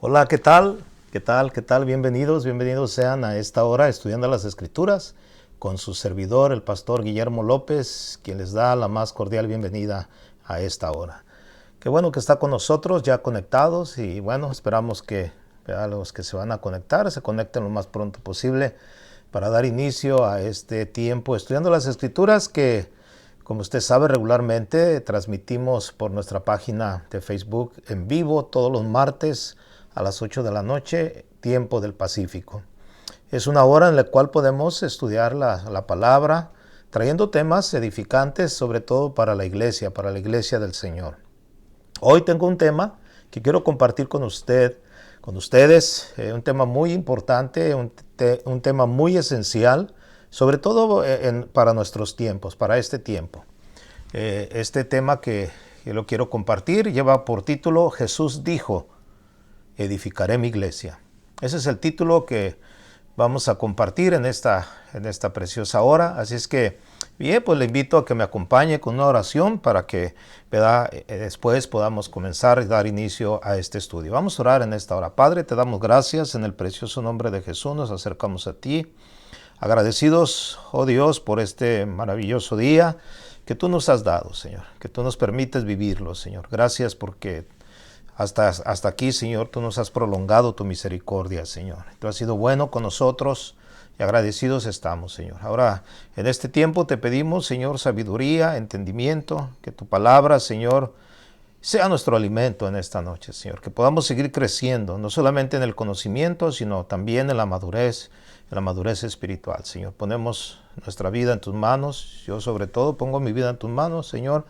Hola, ¿qué tal? ¿Qué tal? ¿Qué tal? Bienvenidos, bienvenidos sean a esta hora estudiando las Escrituras con su servidor, el pastor Guillermo López, quien les da la más cordial bienvenida a esta hora. Qué bueno que está con nosotros ya conectados y bueno, esperamos que los que se van a conectar se conecten lo más pronto posible para dar inicio a este tiempo estudiando las Escrituras que, como usted sabe, regularmente transmitimos por nuestra página de Facebook en vivo todos los martes a las 8 de la noche, tiempo del Pacífico. Es una hora en la cual podemos estudiar la palabra, trayendo temas edificantes, sobre todo para la iglesia del Señor. Hoy tengo un tema que quiero compartir con ustedes, un tema muy importante, un tema muy esencial, sobre todo para nuestros tiempos, para este tiempo. Este tema que lo quiero compartir lleva por título Jesús dijo, edificaré mi iglesia. Ese es el título que vamos a compartir en esta preciosa hora. Así es que, bien, pues le invito a que me acompañe con una oración para que después podamos comenzar y dar inicio a este estudio. Vamos a orar en esta hora. Padre, te damos gracias en el precioso nombre de Jesús. Nos acercamos a ti, agradecidos, oh Dios, por este maravilloso día que tú nos has dado, Señor, que tú nos permites vivirlo, Señor. Gracias porque hasta aquí, Señor, tú nos has prolongado tu misericordia, Señor. Tú has sido bueno con nosotros y agradecidos estamos, Señor. Ahora, en este tiempo te pedimos, Señor, sabiduría, entendimiento, que tu palabra, Señor, sea nuestro alimento en esta noche, Señor. Que podamos seguir creciendo, no solamente en el conocimiento, sino también en la madurez espiritual, Señor. Ponemos nuestra vida en tus manos. Yo sobre todo pongo mi vida en tus manos, Señor.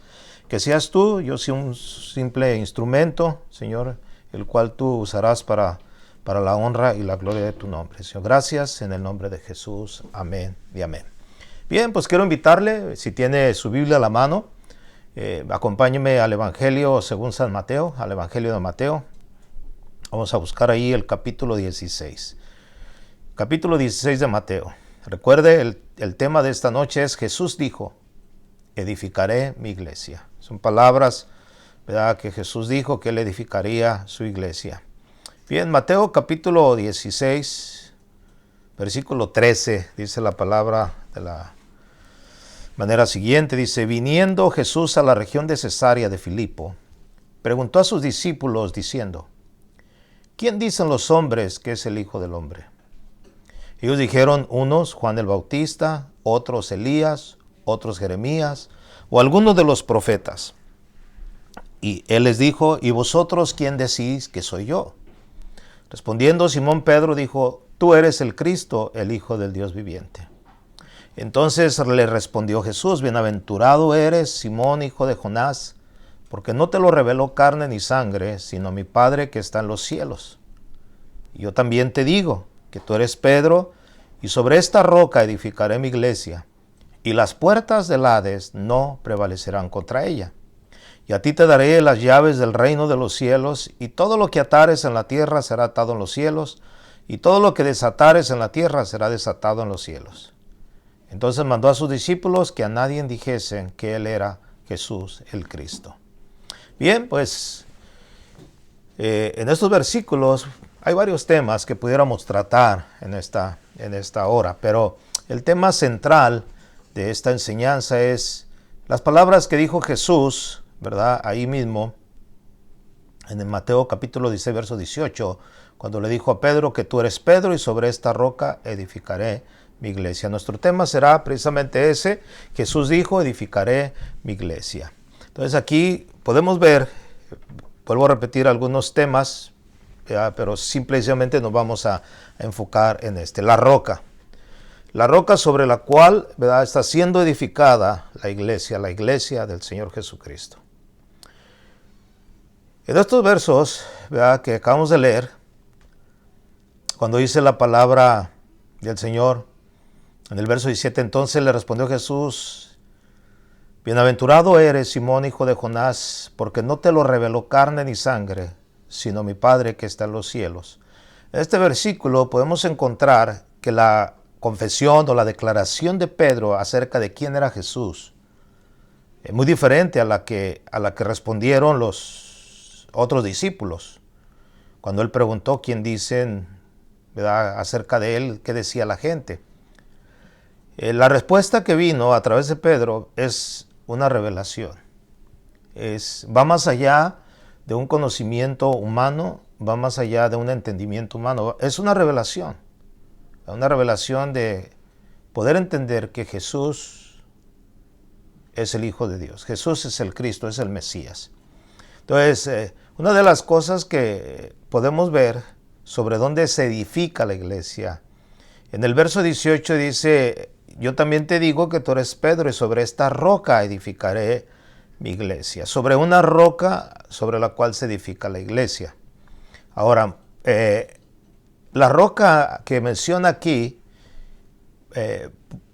Que seas tú, yo soy un simple instrumento, Señor, el cual tú usarás para la honra y la gloria de tu nombre. Señor, gracias en el nombre de Jesús. Amén y amén. Bien, pues quiero invitarle, si tiene su Biblia a la mano, acompáñeme al Evangelio según San Mateo, al Evangelio de Mateo. Vamos a buscar ahí el capítulo 16. Capítulo 16 de Mateo. Recuerde, el tema de esta noche es Jesús dijo, edificaré mi iglesia. Son palabras, ¿verdad?, que Jesús dijo que él edificaría su iglesia. Bien, Mateo capítulo 16, versículo 13, dice la palabra de la manera siguiente. Dice, viniendo Jesús a la región de Cesarea de Filipo, preguntó a sus discípulos diciendo, ¿quién dicen los hombres que es el Hijo del Hombre? Ellos dijeron, unos Juan el Bautista, otros Elías, otros Jeremías, o algunos de los profetas. Y él les dijo, ¿y vosotros quién decís que soy yo? Respondiendo Simón Pedro dijo, tú eres el Cristo, el Hijo del Dios viviente. Entonces le respondió Jesús, bienaventurado eres, Simón, hijo de Jonás, porque no te lo reveló carne ni sangre, sino mi Padre que está en los cielos. Y yo también te digo que tú eres Pedro, y sobre esta roca edificaré mi iglesia, y las puertas del Hades no prevalecerán contra ella. Y a ti te daré las llaves del reino de los cielos, y todo lo que atares en la tierra será atado en los cielos, y todo lo que desatares en la tierra será desatado en los cielos. Entonces mandó a sus discípulos que a nadie dijesen que él era Jesús el Cristo. Bien, pues en estos versículos hay varios temas que pudiéramos tratar en esta hora, pero el tema central de esta enseñanza es las palabras que dijo Jesús, ¿verdad? Ahí mismo, en el Mateo capítulo 16, verso 18, cuando le dijo a Pedro que tú eres Pedro y sobre esta roca edificaré mi iglesia. Nuestro tema será precisamente ese. Jesús dijo, edificaré mi iglesia. Entonces aquí podemos ver, vuelvo a repetir algunos temas, pero simplemente nos vamos a enfocar en la roca. La roca sobre la cual, ¿verdad?, está siendo edificada la iglesia del Señor Jesucristo. En estos versos, ¿verdad?, que acabamos de leer, cuando dice la palabra del Señor, en el verso 17, entonces le respondió Jesús, bienaventurado eres, Simón, hijo de Jonás, porque no te lo reveló carne ni sangre, sino mi Padre que está en los cielos. En este versículo podemos encontrar que la confesión o la declaración de Pedro acerca de quién era Jesús es muy diferente a la que respondieron los otros discípulos. cuando él preguntó quién dicen, ¿verdad?, acerca de él, qué decía la gente. La respuesta que vino a través de Pedro es una revelación. Va más allá de un conocimiento humano, va más allá de un entendimiento humano. Es una revelación de poder entender que Jesús es el Hijo de Dios. Jesús es el Cristo, es el Mesías. Entonces, una de las cosas que podemos ver sobre dónde se edifica la iglesia, en el verso 18 dice: yo también te digo que tú eres Pedro, y sobre esta roca edificaré mi iglesia. Sobre una roca sobre la cual se edifica la iglesia. Ahora, la roca que menciona aquí,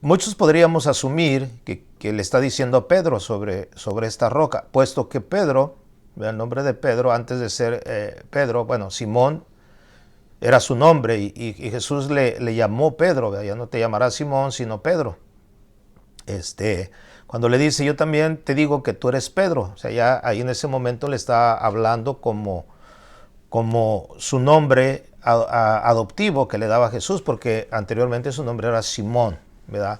muchos podríamos asumir que le está diciendo a Pedro sobre esta roca, puesto que Pedro, el nombre de Pedro, antes de ser Pedro, bueno, Simón era su nombre, y Jesús le llamó Pedro, ya no te llamarás Simón, sino Pedro. Cuando le dice: yo también te digo que tú eres Pedro, o sea, ya ahí en ese momento le está hablando como su nombre adoptivo que le daba Jesús, porque anteriormente su nombre era Simón, ¿verdad?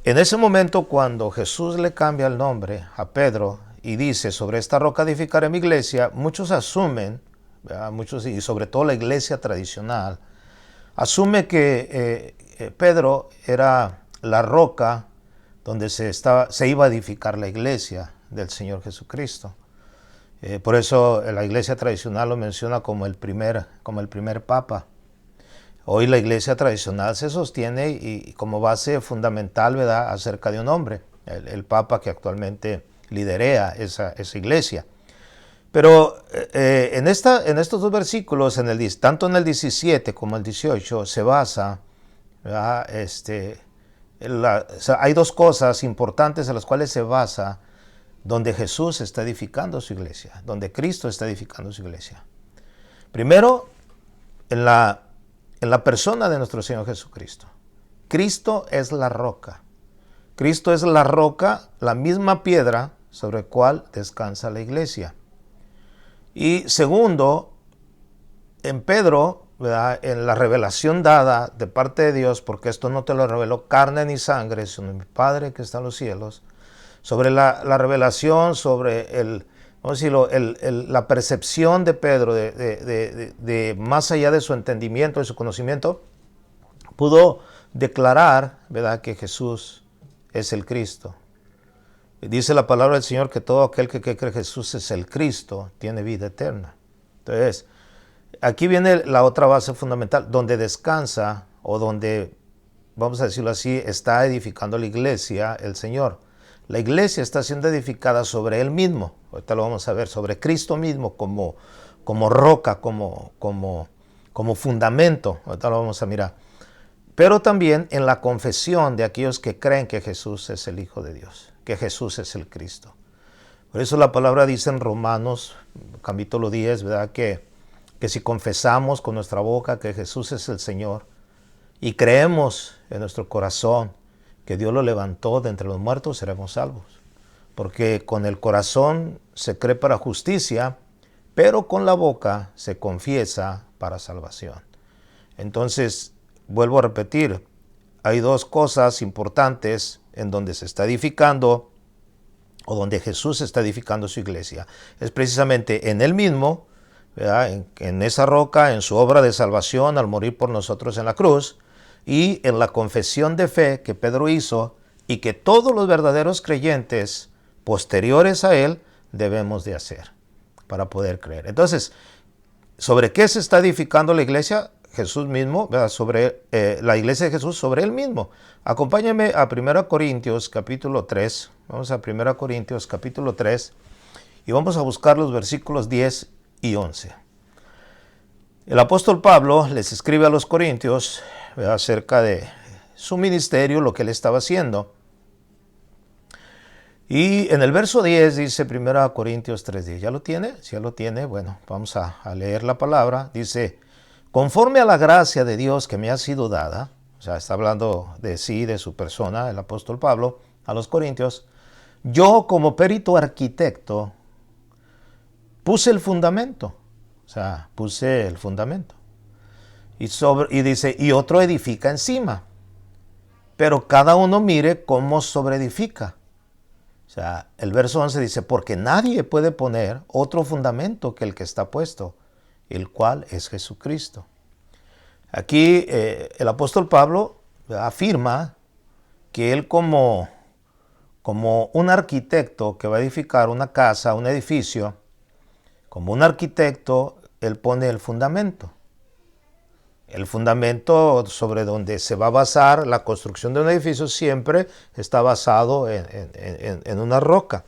En ese momento, cuando Jesús le cambia el nombre a Pedro y dice: sobre esta roca edificaré mi iglesia, muchos asumen, ¿verdad?, muchos, y sobre todo la iglesia tradicional, asume que Pedro era la roca donde se iba a edificar la iglesia del Señor Jesucristo. Por eso la iglesia tradicional lo menciona como el primer papa. Hoy la iglesia tradicional se sostiene y como base fundamental, ¿verdad?, acerca de un hombre, el papa que actualmente liderea esa iglesia. Pero en estos dos versículos, tanto en el 17 como el 18, se basa, ¿verdad?, hay dos cosas importantes en las cuales se basa donde Jesús está edificando su iglesia, donde Cristo está edificando su iglesia. Primero, en la persona de nuestro Señor Jesucristo. Cristo es la roca. Cristo es la roca, la misma piedra sobre la cual descansa la iglesia. Y segundo, en Pedro, ¿verdad?, en la revelación dada de parte de Dios, porque esto no te lo reveló carne ni sangre, sino mi Padre que está en los cielos, sobre la revelación, sobre la percepción de Pedro, de más allá de su entendimiento, de su conocimiento, pudo declarar, ¿verdad?, que Jesús es el Cristo. Dice la palabra del Señor que todo aquel que cree que Jesús es el Cristo tiene vida eterna. Entonces, aquí viene la otra base fundamental, donde descansa, o donde, vamos a decirlo así, está edificando la iglesia el Señor. La iglesia está siendo edificada sobre Él mismo. Ahorita lo vamos a ver, sobre Cristo mismo como roca, como fundamento. Ahorita lo vamos a mirar. Pero también en la confesión de aquellos que creen que Jesús es el Hijo de Dios, que Jesús es el Cristo. Por eso la palabra dice en Romanos, capítulo 10, ¿verdad?, que si confesamos con nuestra boca que Jesús es el Señor y creemos en nuestro corazón que Dios lo levantó de entre los muertos, seremos salvos. Porque con el corazón se cree para justicia, pero con la boca se confiesa para salvación. Entonces, vuelvo a repetir, hay dos cosas importantes en donde se está edificando, o donde Jesús está edificando su iglesia. Es precisamente en Él mismo, ¿verdad?, en esa roca, en su obra de salvación al morir por nosotros en la cruz, y en la confesión de fe que Pedro hizo y que todos los verdaderos creyentes posteriores a él debemos de hacer para poder creer. Entonces, ¿sobre qué se está edificando la iglesia? Jesús mismo, ¿verdad?, sobre la iglesia de Jesús, sobre Él mismo. Acompáñame a 1 Corintios capítulo 3. Vamos a 1 Corintios capítulo 3 y vamos a buscar los versículos 10 y 11. El apóstol Pablo les escribe a los corintios, ¿verdad?, acerca de su ministerio, lo que él estaba haciendo. Y en el verso 10 dice 1 Corintios 3:10. ¿Ya lo tiene? Si ya lo tiene, bueno, vamos a leer la palabra. Dice: conforme a la gracia de Dios que me ha sido dada, o sea, está hablando de sí, de su persona, el apóstol Pablo, a los corintios, yo como perito arquitecto puse el fundamento. O O sea, puse el fundamento. Y dice, y otro edifica encima. Pero cada uno mire cómo sobreedifica. O sea, el verso 11 dice, porque nadie puede poner otro fundamento que el que está puesto, el cual es Jesucristo. Aquí el apóstol Pablo afirma que él como un arquitecto que va a edificar una casa, un edificio, como un arquitecto, él pone el fundamento. El fundamento sobre donde se va a basar la construcción de un edificio siempre está basado en una roca.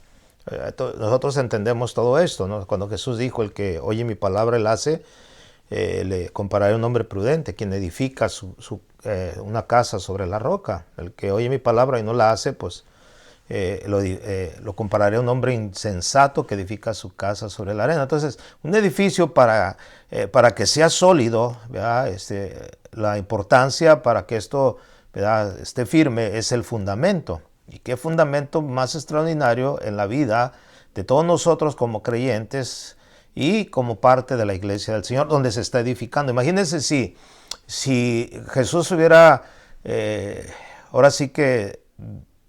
Nosotros entendemos todo esto, ¿no? Cuando Jesús dijo, el que oye mi palabra y la hace, le compararé a un hombre prudente, quien edifica una casa sobre la roca. El que oye mi palabra y no la hace, pues lo compararé a un hombre insensato que edifica su casa sobre la arena. Entonces, un edificio para que sea sólido, ¿verdad? La importancia para que esto, ¿verdad?, esté firme es el fundamento. ¿Y qué fundamento más extraordinario en la vida de todos nosotros como creyentes y como parte de la iglesia del Señor, donde se está edificando? Imagínense si Jesús hubiera, ahora sí que,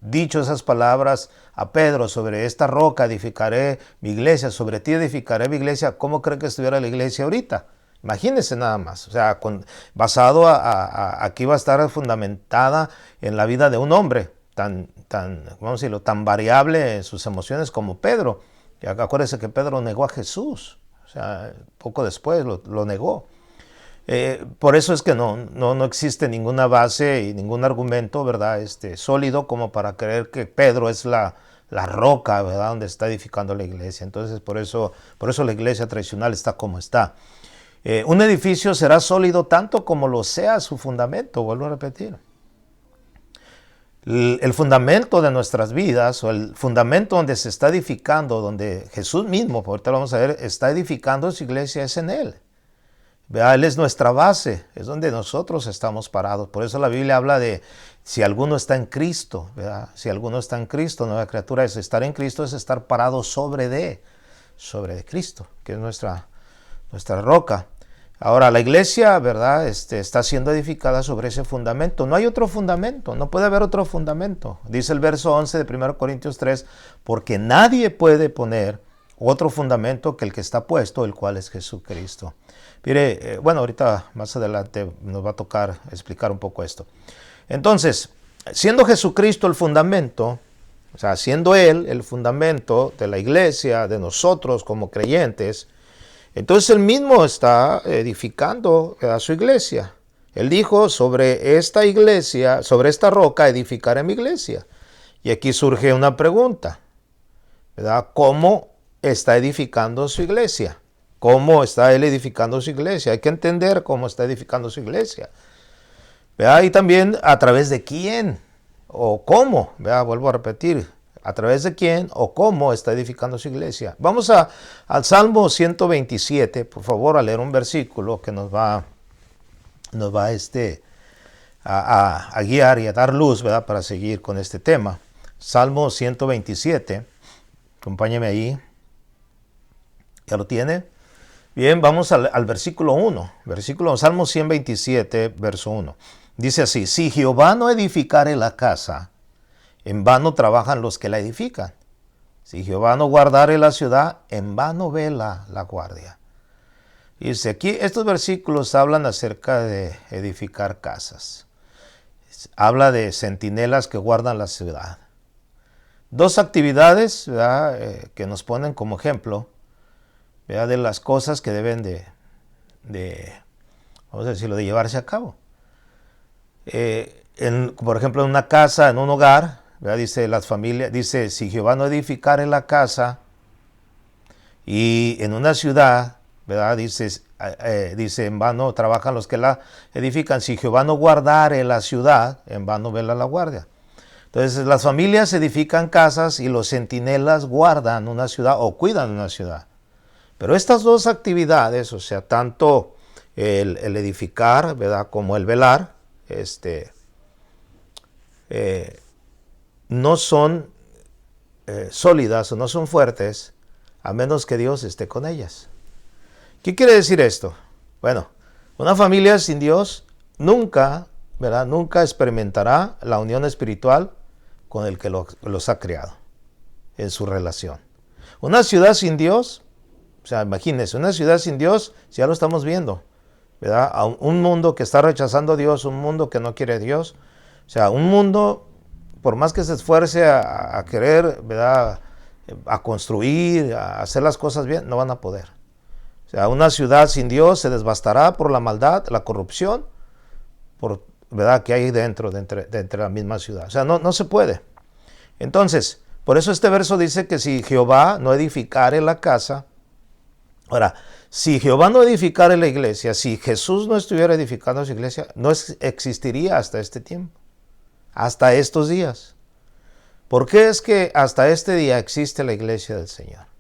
dicho esas palabras a Pedro: sobre esta roca edificaré mi iglesia, sobre ti edificaré mi iglesia. ¿Cómo cree que estuviera la iglesia ahorita? Imagínense nada más. O sea, basado aquí va a estar fundamentada en la vida de un hombre vamos a decirlo, tan variable en sus emociones como Pedro. Y acuérdense que Pedro negó a Jesús. O sea, poco después lo negó. Por eso es que no existe ninguna base y ningún argumento, ¿verdad?, sólido como para creer que Pedro es la roca, ¿verdad?, donde está edificando la iglesia. Entonces, por eso la iglesia tradicional está como está. Un edificio será sólido tanto como lo sea su fundamento, vuelvo a repetir. El fundamento de nuestras vidas, o el fundamento donde se está edificando, donde Jesús mismo, ahorita lo vamos a ver, está edificando su iglesia, es en Él. Él es nuestra base, es donde nosotros estamos parados. Por eso la Biblia habla de si alguno está en Cristo, ¿verdad? Si alguno está en Cristo, nueva criatura es. Estar en Cristo es estar parado sobre de Cristo, que es nuestra roca. Ahora, la iglesia, ¿verdad?, está siendo edificada sobre ese fundamento. No hay otro fundamento, no puede haber otro fundamento. Dice el verso 11 de 1 Corintios 3, porque nadie puede poner otro fundamento que el que está puesto, el cual es Jesucristo. Mire, bueno, ahorita más adelante nos va a tocar explicar un poco esto. Entonces, siendo Jesucristo el fundamento, o sea, siendo Él el fundamento de la iglesia, de nosotros como creyentes, entonces Él mismo está edificando a su iglesia. Él dijo: sobre esta iglesia, sobre esta roca edificaré mi iglesia. Y aquí surge una pregunta, ¿verdad? ¿Cómo está edificando su iglesia? ¿Cómo está Él edificando su iglesia? Hay que entender cómo está edificando su iglesia. ¿Verdad? Y también a través de quién o cómo, ¿verdad? Vuelvo a repetir, a través de quién o cómo está edificando su iglesia. Vamos al Salmo 127, por favor, a leer un versículo que nos va a guiar y a dar luz, ¿verdad?, para seguir con este tema. Salmo 127, acompáñeme ahí. ¿Ya lo tiene? Bien, vamos al versículo 1. Salmo 127, verso 1. Dice así: si Jehová no edificare la casa, en vano trabajan los que la edifican. Si Jehová no guardare la ciudad, en vano vela la guardia. Y dice aquí, estos versículos hablan acerca de edificar casas. Habla de centinelas que guardan la ciudad. Dos actividades, ¿verdad?, que nos ponen como ejemplo, ¿verdad?, de las cosas que deben vamos a decirlo, de llevarse a cabo. Por ejemplo, en una casa, en un hogar, ¿verdad?, dice las familias, dice: si Jehová no edificare la casa. Y en una ciudad, ¿verdad?, dice en vano trabajan los que la edifican. Si Jehová no guardare la ciudad, en vano vela la guardia. Entonces, las familias edifican casas y los centinelas guardan una ciudad o cuidan una ciudad. Pero estas dos actividades, o sea, tanto el edificar, ¿verdad?, como el velar, no son sólidas o no son fuertes a menos que Dios esté con ellas. ¿Qué quiere decir esto? Bueno, una familia sin Dios nunca, ¿verdad? Nunca experimentará la unión espiritual con el que los ha creado en su relación. Una ciudad sin Dios, o sea, imagínense, una ciudad sin Dios, ya lo estamos viendo, ¿verdad? A un mundo que está rechazando a Dios, un mundo que no quiere a Dios, o sea, un mundo, por más que se esfuerce a querer, ¿verdad? A construir, a hacer las cosas bien, no van a poder. O sea, una ciudad sin Dios se devastará por la maldad, la corrupción, por, ¿verdad? Que hay dentro de la misma ciudad. O sea, no se puede. Entonces, por eso este verso dice que si Jehová no edificare la casa, ahora, si Jehová no edificare la iglesia, si Jesús no estuviera edificando su iglesia, no existiría hasta este tiempo, hasta estos días. ¿Por qué es que hasta este día existe la iglesia del Señor?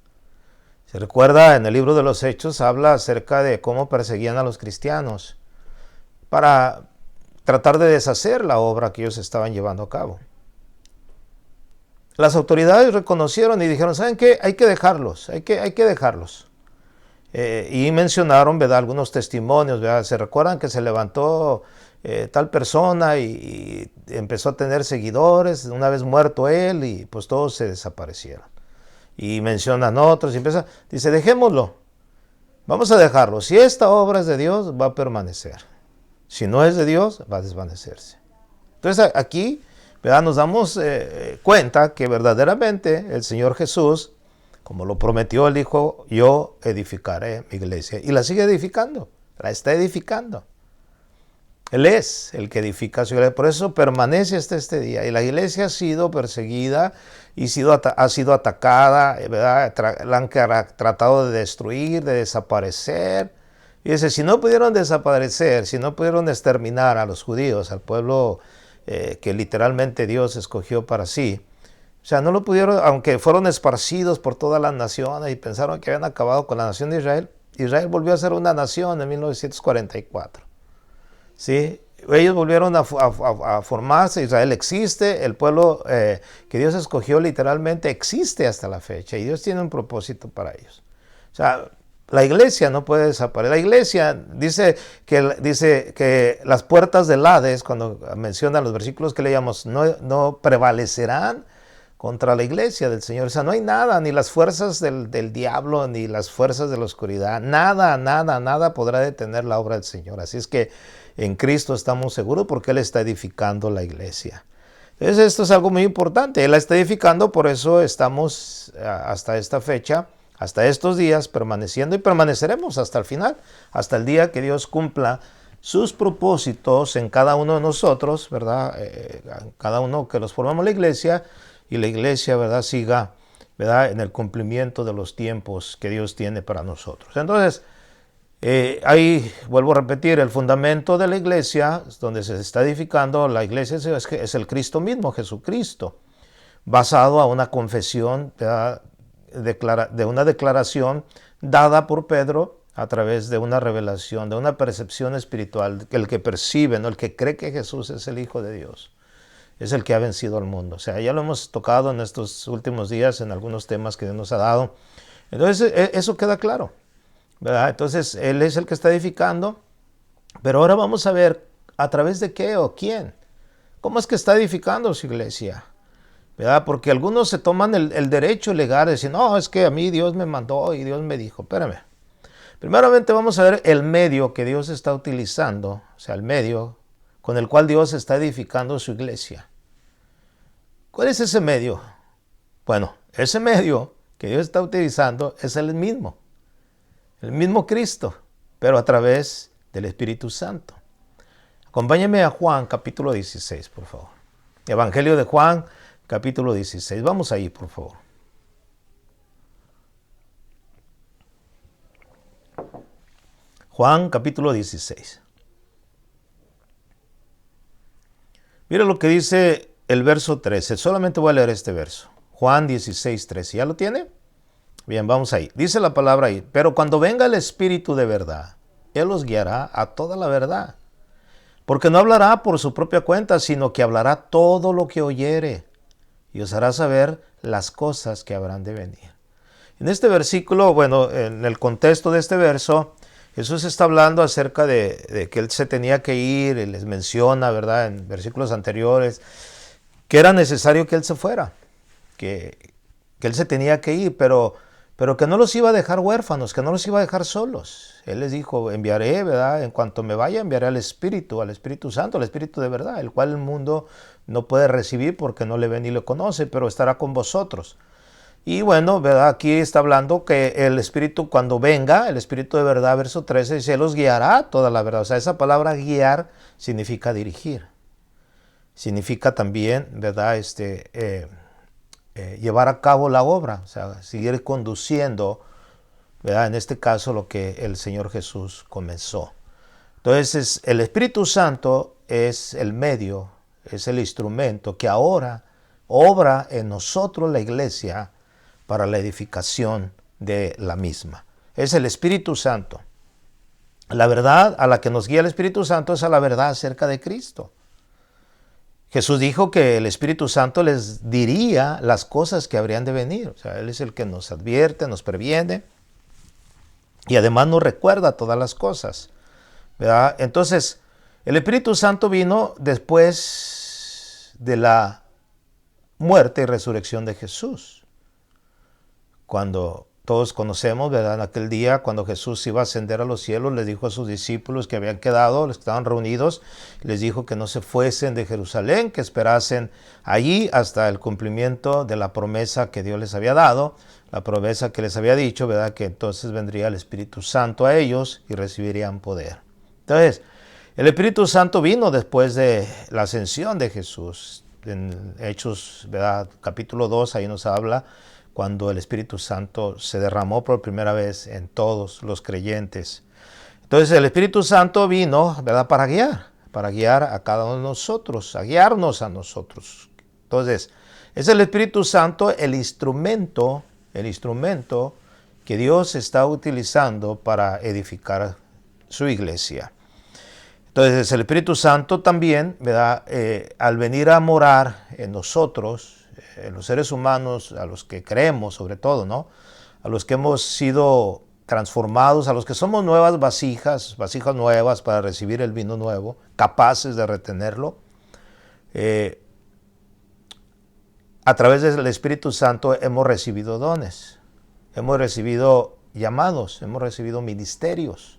Se recuerda en el libro de los Hechos, habla acerca de cómo perseguían a los cristianos para tratar de deshacer la obra que ellos estaban llevando a cabo. Las autoridades reconocieron y dijeron, ¿saben qué? Hay que dejarlos, hay que dejarlos. Y mencionaron, ¿verdad?, algunos testimonios, ¿verdad? Se recuerdan que se levantó tal persona y empezó a tener seguidores, una vez muerto él, y pues todos se desaparecieron. Y mencionan otros, y dice, dejémoslo, vamos a dejarlo. Si esta obra es de Dios, va a permanecer. Si no es de Dios, va a desvanecerse. Entonces aquí, ¿verdad?, nos damos cuenta que verdaderamente el Señor Jesús, como lo prometió, él dijo, yo edificaré mi iglesia. Y la sigue edificando, la está edificando. Él es el que edifica su iglesia, por eso permanece hasta este día. Y la iglesia ha sido perseguida y ha sido atacada, ¿verdad? La han tratado de destruir, de desaparecer. Y dice, si no pudieron desaparecer, si no pudieron exterminar a los judíos, al pueblo que literalmente Dios escogió para sí, o sea, no lo pudieron, aunque fueron esparcidos por todas las naciones y pensaron que habían acabado con la nación de Israel. Israel volvió a ser una nación en 1944. ¿Sí? Ellos volvieron a formarse, Israel existe, el pueblo que Dios escogió literalmente existe hasta la fecha y Dios tiene un propósito para ellos. O sea, la iglesia no puede desaparecer. La iglesia dice que las puertas del Hades, cuando menciona los versículos que leíamos, no prevalecerán contra la iglesia del Señor. O sea, no hay nada, ni las fuerzas del diablo, ni las fuerzas de la oscuridad, nada podrá detener la obra del Señor. Así es que en Cristo estamos seguros porque Él está edificando la iglesia. Entonces esto es algo muy importante. Él la está edificando, por eso estamos hasta esta fecha, hasta estos días, permaneciendo y permaneceremos hasta el final, hasta el día que Dios cumpla sus propósitos en cada uno de nosotros, ¿verdad? Cada uno que los formamos la iglesia, y la iglesia, ¿verdad?, siga, ¿verdad?, en el cumplimiento de los tiempos que Dios tiene para nosotros. Entonces, ahí vuelvo a repetir, el fundamento de la iglesia, donde se está edificando la iglesia, es el Cristo mismo, Jesucristo, basado a una confesión, ¿verdad?, de una declaración dada por Pedro a través de una revelación, de una percepción espiritual, el que percibe, ¿no?, el que cree que Jesús es el Hijo de Dios. Es el que ha vencido al mundo. O sea, ya lo hemos tocado en estos últimos días en algunos temas que Dios nos ha dado. Entonces, eso queda claro, ¿verdad? Entonces, Él es el que está edificando, pero ahora vamos a ver a través de qué o quién. ¿Cómo es que está edificando su iglesia? ¿Verdad? Porque algunos se toman el derecho legal de decir, no, es que a mí Dios me mandó y Dios me dijo. Espérame. Primeramente vamos a ver el medio que Dios está utilizando, o sea, el medio con el cual Dios está edificando su iglesia. ¿Cuál es ese medio? Bueno, ese medio que Dios está utilizando es el mismo Cristo, pero a través del Espíritu Santo. Acompáñenme a Juan capítulo 16, por favor. Evangelio de Juan capítulo 16. Vamos ahí, por favor. Juan capítulo 16. Mira lo que dice el verso 13. Solamente voy a leer este verso. Juan 16, 13. ¿Ya lo tiene? Bien, vamos ahí. Dice la palabra ahí. Pero cuando venga el Espíritu de verdad, Él os guiará a toda la verdad. Porque no hablará por su propia cuenta, sino que hablará todo lo que oyere y os hará saber las cosas que habrán de venir. En este versículo, bueno, en el contexto de este verso, Jesús está hablando acerca de que Él se tenía que ir, y les menciona, ¿verdad?, en versículos anteriores, que era necesario que Él se fuera, que Él se tenía que ir, pero que no los iba a dejar huérfanos, que no los iba a dejar solos. Él les dijo, enviaré, ¿verdad?, en cuanto me vaya, enviaré al Espíritu Santo, al Espíritu de verdad, el cual el mundo no puede recibir porque no le ve ni le conoce, pero estará con vosotros. Y bueno, ¿verdad?, aquí está hablando que el Espíritu cuando venga, el Espíritu de verdad, verso 13, dice, Él los guiará a toda la verdad. O sea, esa palabra guiar significa dirigir. Significa también, ¿verdad?, llevar a cabo la obra, o sea, seguir conduciendo, ¿verdad?, en este caso lo que el Señor Jesús comenzó. Entonces, el Espíritu Santo es el medio, es el instrumento que ahora obra en nosotros, la iglesia, para la edificación de la misma. Es el Espíritu Santo. La verdad a la que nos guía el Espíritu Santo es a la verdad acerca de Cristo. Jesús dijo que el Espíritu Santo les diría las cosas que habrían de venir. O sea, Él es el que nos advierte, nos previene y además nos recuerda todas las cosas, ¿verdad? Entonces, el Espíritu Santo vino después de la muerte y resurrección de Jesús. Cuando todos conocemos, ¿verdad?, en aquel día, cuando Jesús iba a ascender a los cielos, les dijo a sus discípulos que habían quedado, los que estaban reunidos, les dijo que no se fuesen de Jerusalén, que esperasen allí hasta el cumplimiento de la promesa que Dios les había dado, la promesa que les había dicho, ¿verdad?, que entonces vendría el Espíritu Santo a ellos y recibirían poder. Entonces, el Espíritu Santo vino después de la ascensión de Jesús. En Hechos, ¿verdad?, capítulo 2, ahí nos habla cuando el Espíritu Santo se derramó por primera vez en todos los creyentes. Entonces el Espíritu Santo vino, ¿verdad?, para guiar a cada uno de nosotros, a guiarnos a nosotros. Entonces, es el Espíritu Santo el instrumento que Dios está utilizando para edificar su iglesia. Entonces el Espíritu Santo también, ¿verdad?, al venir a morar en nosotros, en los seres humanos, a los que creemos sobre todo, ¿no?, a los que hemos sido transformados, a los que somos nuevas vasijas nuevas para recibir el vino nuevo, capaces de retenerlo, a través del Espíritu Santo hemos recibido dones, hemos recibido llamados, hemos recibido ministerios.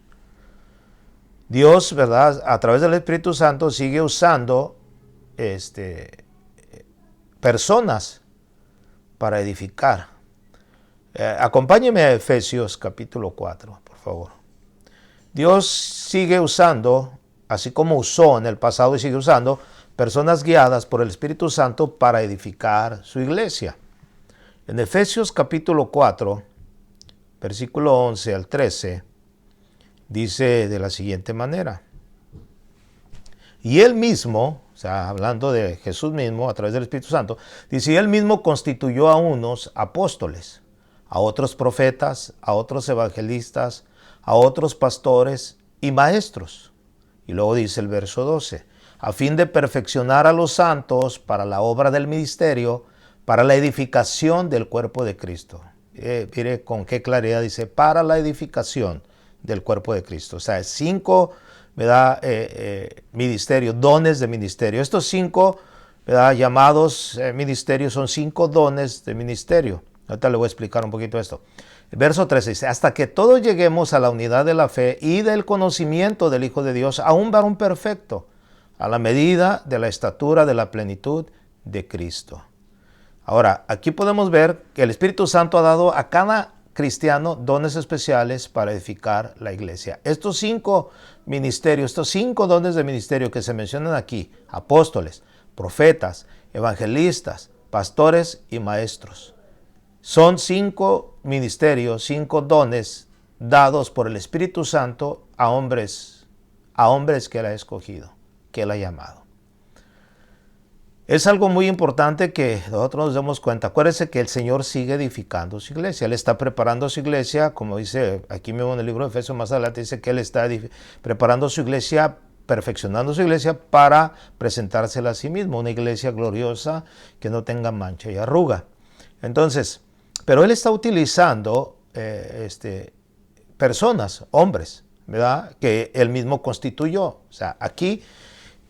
Dios, ¿verdad?, a través del Espíritu Santo sigue usando personas para edificar. Acompáñeme a Efesios capítulo 4, por favor. Dios sigue usando, así como usó en el pasado y sigue usando, personas guiadas por el Espíritu Santo para edificar su iglesia. En Efesios capítulo 4, versículo 11 al 13, dice de la siguiente manera: y Él mismo, o sea, hablando de Jesús mismo a través del Espíritu Santo, dice, y Él mismo constituyó a unos apóstoles, a otros profetas, a otros evangelistas, a otros pastores y maestros. Y luego dice el verso 12, a fin de perfeccionar a los santos para la obra del ministerio, para la edificación del cuerpo de Cristo. Mire con qué claridad dice, para la edificación del cuerpo de Cristo. O sea, 5, ¿verdad?, ministerios, dones de ministerio. Estos 5, ¿verdad?, llamados ministerios son 5 dones de ministerio. Ahorita le voy a explicar un poquito esto. El verso 13 dice, hasta que todos lleguemos a la unidad de la fe y del conocimiento del Hijo de Dios, a un varón perfecto, a la medida de la estatura de la plenitud de Cristo. Ahora, aquí podemos ver que el Espíritu Santo ha dado a cada cristiano dones especiales para edificar la iglesia. Estos 5 ministerios, estos 5 dones de ministerio que se mencionan aquí, apóstoles, profetas, evangelistas, pastores y maestros, son 5 ministerios, 5 dones dados por el Espíritu Santo a hombres que Él ha escogido, que Él ha llamado. Es algo muy importante que nosotros nos demos cuenta. Acuérdense que el Señor sigue edificando su iglesia. Él está preparando su iglesia, como dice aquí mismo en el libro de Efesios, más adelante dice que Él está preparando su iglesia, perfeccionando su iglesia para presentársela a sí mismo, una iglesia gloriosa que no tenga mancha y arruga. Entonces, pero Él está utilizando personas, hombres, ¿verdad?, que él mismo constituyó. O sea, aquí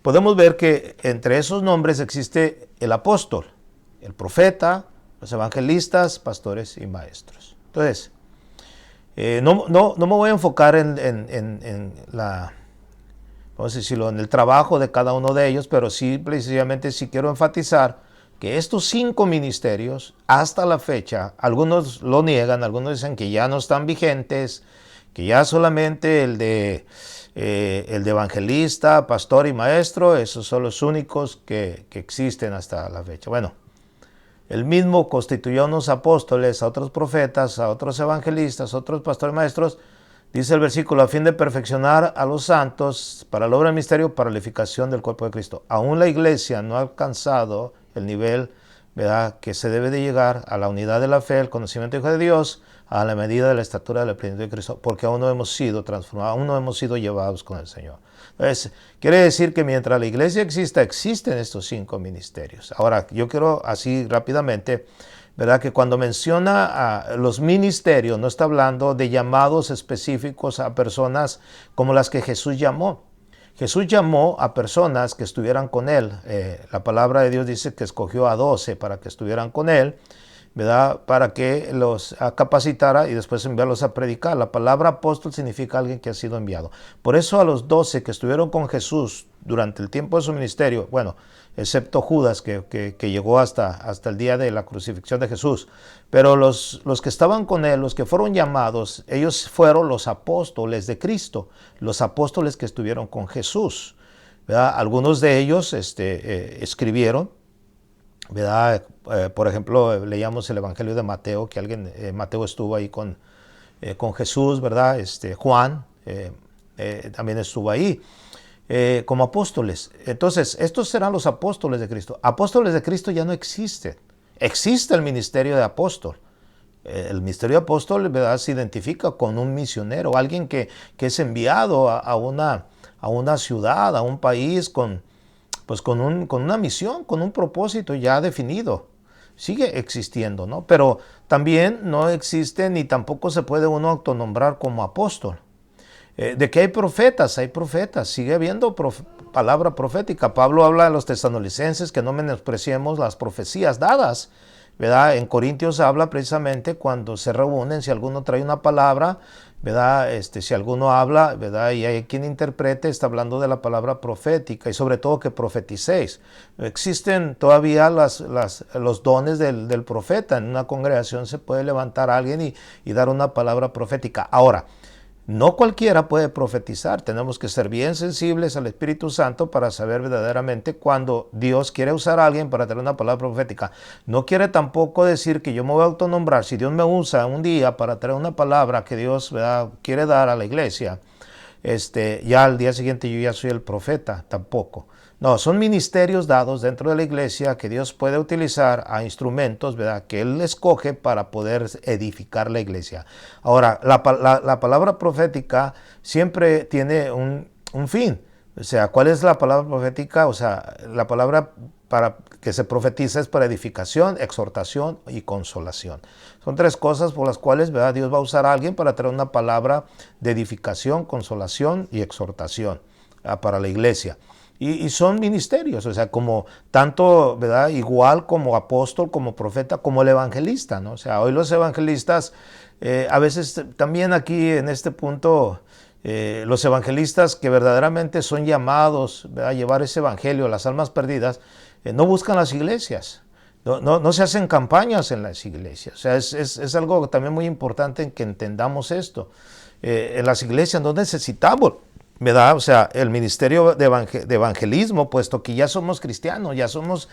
podemos ver que entre esos nombres existe el apóstol, el profeta, los evangelistas, pastores y maestros. Entonces, no me voy a enfocar en la, vamos a decirlo, en el trabajo de cada uno de ellos, pero sí, precisamente sí quiero enfatizar que estos 5 ministerios, hasta la fecha, algunos lo niegan, algunos dicen que ya no están vigentes, que ya solamente el de evangelista, pastor y maestro, esos son los únicos que existen hasta la fecha. Bueno, él mismo constituyó a unos apóstoles, a otros profetas, a otros evangelistas, a otros pastores y maestros. Dice el versículo, a fin de perfeccionar a los santos para la obra del misterio, para la edificación del cuerpo de Cristo. Aún la iglesia no ha alcanzado el nivel, ¿verdad?, que se debe de llegar a la unidad de la fe, el conocimiento de Dios, a la medida de la estatura de la plenitud de Cristo, porque aún no hemos sido transformados, aún no hemos sido llevados con el Señor. Entonces, quiere decir que mientras la iglesia exista, existen estos 5 ministerios. Ahora, yo quiero así rápidamente, ¿verdad?, que cuando menciona a los ministerios, no está hablando de llamados específicos a personas como las que Jesús llamó. Jesús llamó a personas que estuvieran con él. La palabra de Dios dice que escogió a 12 para que estuvieran con él, ¿verdad?, para que los capacitara y después enviarlos a predicar. La palabra apóstol significa alguien que ha sido enviado. Por eso a los 12 que estuvieron con Jesús durante el tiempo de su ministerio, bueno, excepto Judas que llegó hasta el día de la crucifixión de Jesús, pero los que estaban con él, los que fueron llamados, ellos fueron los apóstoles de Cristo, los apóstoles que estuvieron con Jesús, ¿verdad? Algunos de ellos escribieron, ¿verdad? Por ejemplo, leíamos el Evangelio de Mateo, que Mateo estuvo ahí con Jesús, ¿verdad? Juan también estuvo ahí como apóstoles. Entonces, estos serán los apóstoles de Cristo. Apóstoles de Cristo ya no existen. Existe el ministerio de apóstol. El ministerio de apóstol, ¿verdad?, se identifica con un misionero, alguien que es enviado a una ciudad, a un país con una misión, con un propósito ya definido. Sigue existiendo, ¿no? Pero también no existe ni tampoco se puede uno autonombrar como apóstol. De que hay profetas, sigue habiendo palabra profética. Pablo habla a los tesalonicenses que no menospreciemos las profecías dadas, ¿verdad? En Corintios habla precisamente cuando se reúnen, si alguno trae una palabra, ¿verdad? Si alguno habla, ¿verdad?, y hay quien interprete, está hablando de la palabra profética y sobre todo que profeticéis. Existen todavía los dones del profeta. En una congregación se puede levantar a alguien y dar una palabra profética. Ahora, no cualquiera puede profetizar. Tenemos que ser bien sensibles al Espíritu Santo para saber verdaderamente cuando Dios quiere usar a alguien para tener una palabra profética. No quiere tampoco decir que yo me voy a autonombrar. Si Dios me usa un día para traer una palabra que Dios, ¿verdad?, quiere dar a la iglesia, ya al día siguiente yo ya soy el profeta. Tampoco. No, son ministerios dados dentro de la iglesia que Dios puede utilizar a instrumentos, ¿verdad?, que Él escoge para poder edificar la iglesia. Ahora, la palabra profética siempre tiene un fin. O sea, ¿cuál es la palabra profética? O sea, la palabra para que se profetiza es para edificación, exhortación y consolación. Son 3 cosas por las cuales, ¿verdad?, Dios va a usar a alguien para traer una palabra de edificación, consolación y exhortación para la iglesia. Y son ministerios, o sea, como tanto, ¿verdad?, igual como apóstol, como profeta, como el evangelista, ¿no? O sea, hoy los evangelistas, a veces también aquí en este punto, los evangelistas que verdaderamente son llamados, ¿verdad?, a llevar ese evangelio a las almas perdidas, no buscan las iglesias. No se hacen campañas en las iglesias. O sea, es algo también muy importante en que entendamos esto. En las iglesias no necesitamos, ¿verdad?, o sea, el ministerio de evangelismo, puesto que ya somos cristianos, ya somos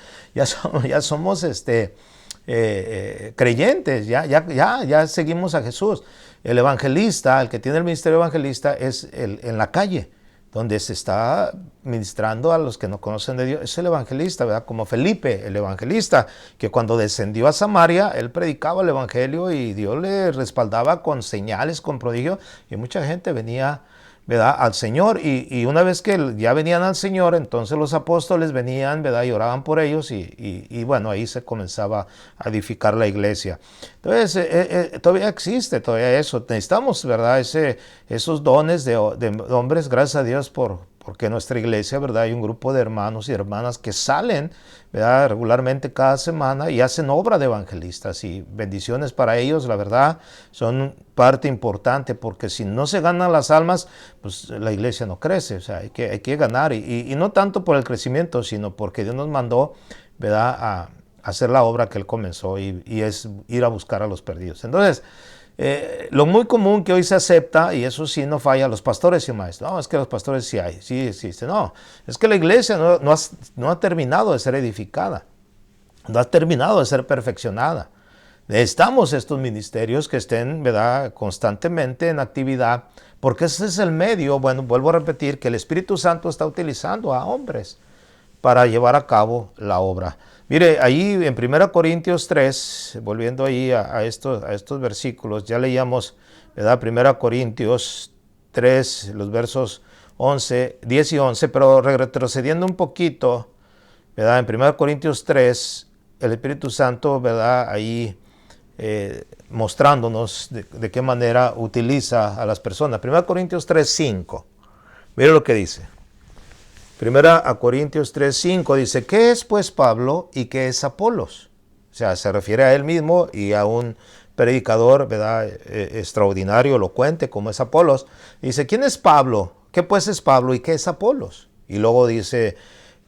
creyentes, ya seguimos a Jesús. El evangelista, el que tiene el ministerio evangelista, es en la calle, donde se está ministrando a los que no conocen de Dios. Es el evangelista, ¿verdad? Como Felipe, el evangelista, que cuando descendió a Samaria, él predicaba el evangelio y Dios le respaldaba con señales, con prodigios, y mucha gente venía ¿verdad?, al Señor, y una vez que ya venían al Señor, entonces los apóstoles venían, ¿verdad?, y oraban por ellos, y bueno, ahí se comenzaba a edificar la iglesia. Entonces, todavía existe todavía eso. Necesitamos, ¿verdad?, esos dones de hombres, gracias a Dios porque en nuestra iglesia, ¿verdad?, hay un grupo de hermanos y hermanas que salen, ¿verdad?, regularmente cada semana y hacen obra de evangelistas, y bendiciones para ellos, la verdad, son parte importante, porque si no se ganan las almas, pues la iglesia no crece. O sea, hay que ganar, y no tanto por el crecimiento, sino porque Dios nos mandó, ¿verdad?, a hacer la obra que Él comenzó, y es ir a buscar a los perdidos. Entonces, lo muy común que hoy se acepta, y eso sí no falla, los pastores y maestros. No, es que los pastores sí hay, sí existe. No, es que la iglesia no ha terminado de ser edificada, no ha terminado de ser perfeccionada. Necesitamos estos ministerios que estén, ¿verdad?, constantemente en actividad, porque ese es el medio, bueno, vuelvo a repetir, que el Espíritu Santo está utilizando a hombres para llevar a cabo la obra. Mire, ahí en 1 Corintios 3, volviendo ahí a estos versículos, ya leíamos, ¿verdad?, 1 Corintios 3, los versos 10 y 11, pero retrocediendo un poquito, ¿verdad?, en 1 Corintios 3, el Espíritu Santo, ¿verdad?, ahí mostrándonos de qué manera utiliza a las personas. 1 Corintios 3, 5, mire lo que dice. 1 Corintios 3, 5 dice, ¿qué es pues Pablo y qué es Apolos? O sea, se refiere a él mismo y a un predicador, ¿verdad?, extraordinario, elocuente como es Apolos. Dice, ¿quién es Pablo? ¿Qué pues es Pablo y qué es Apolos? Y luego dice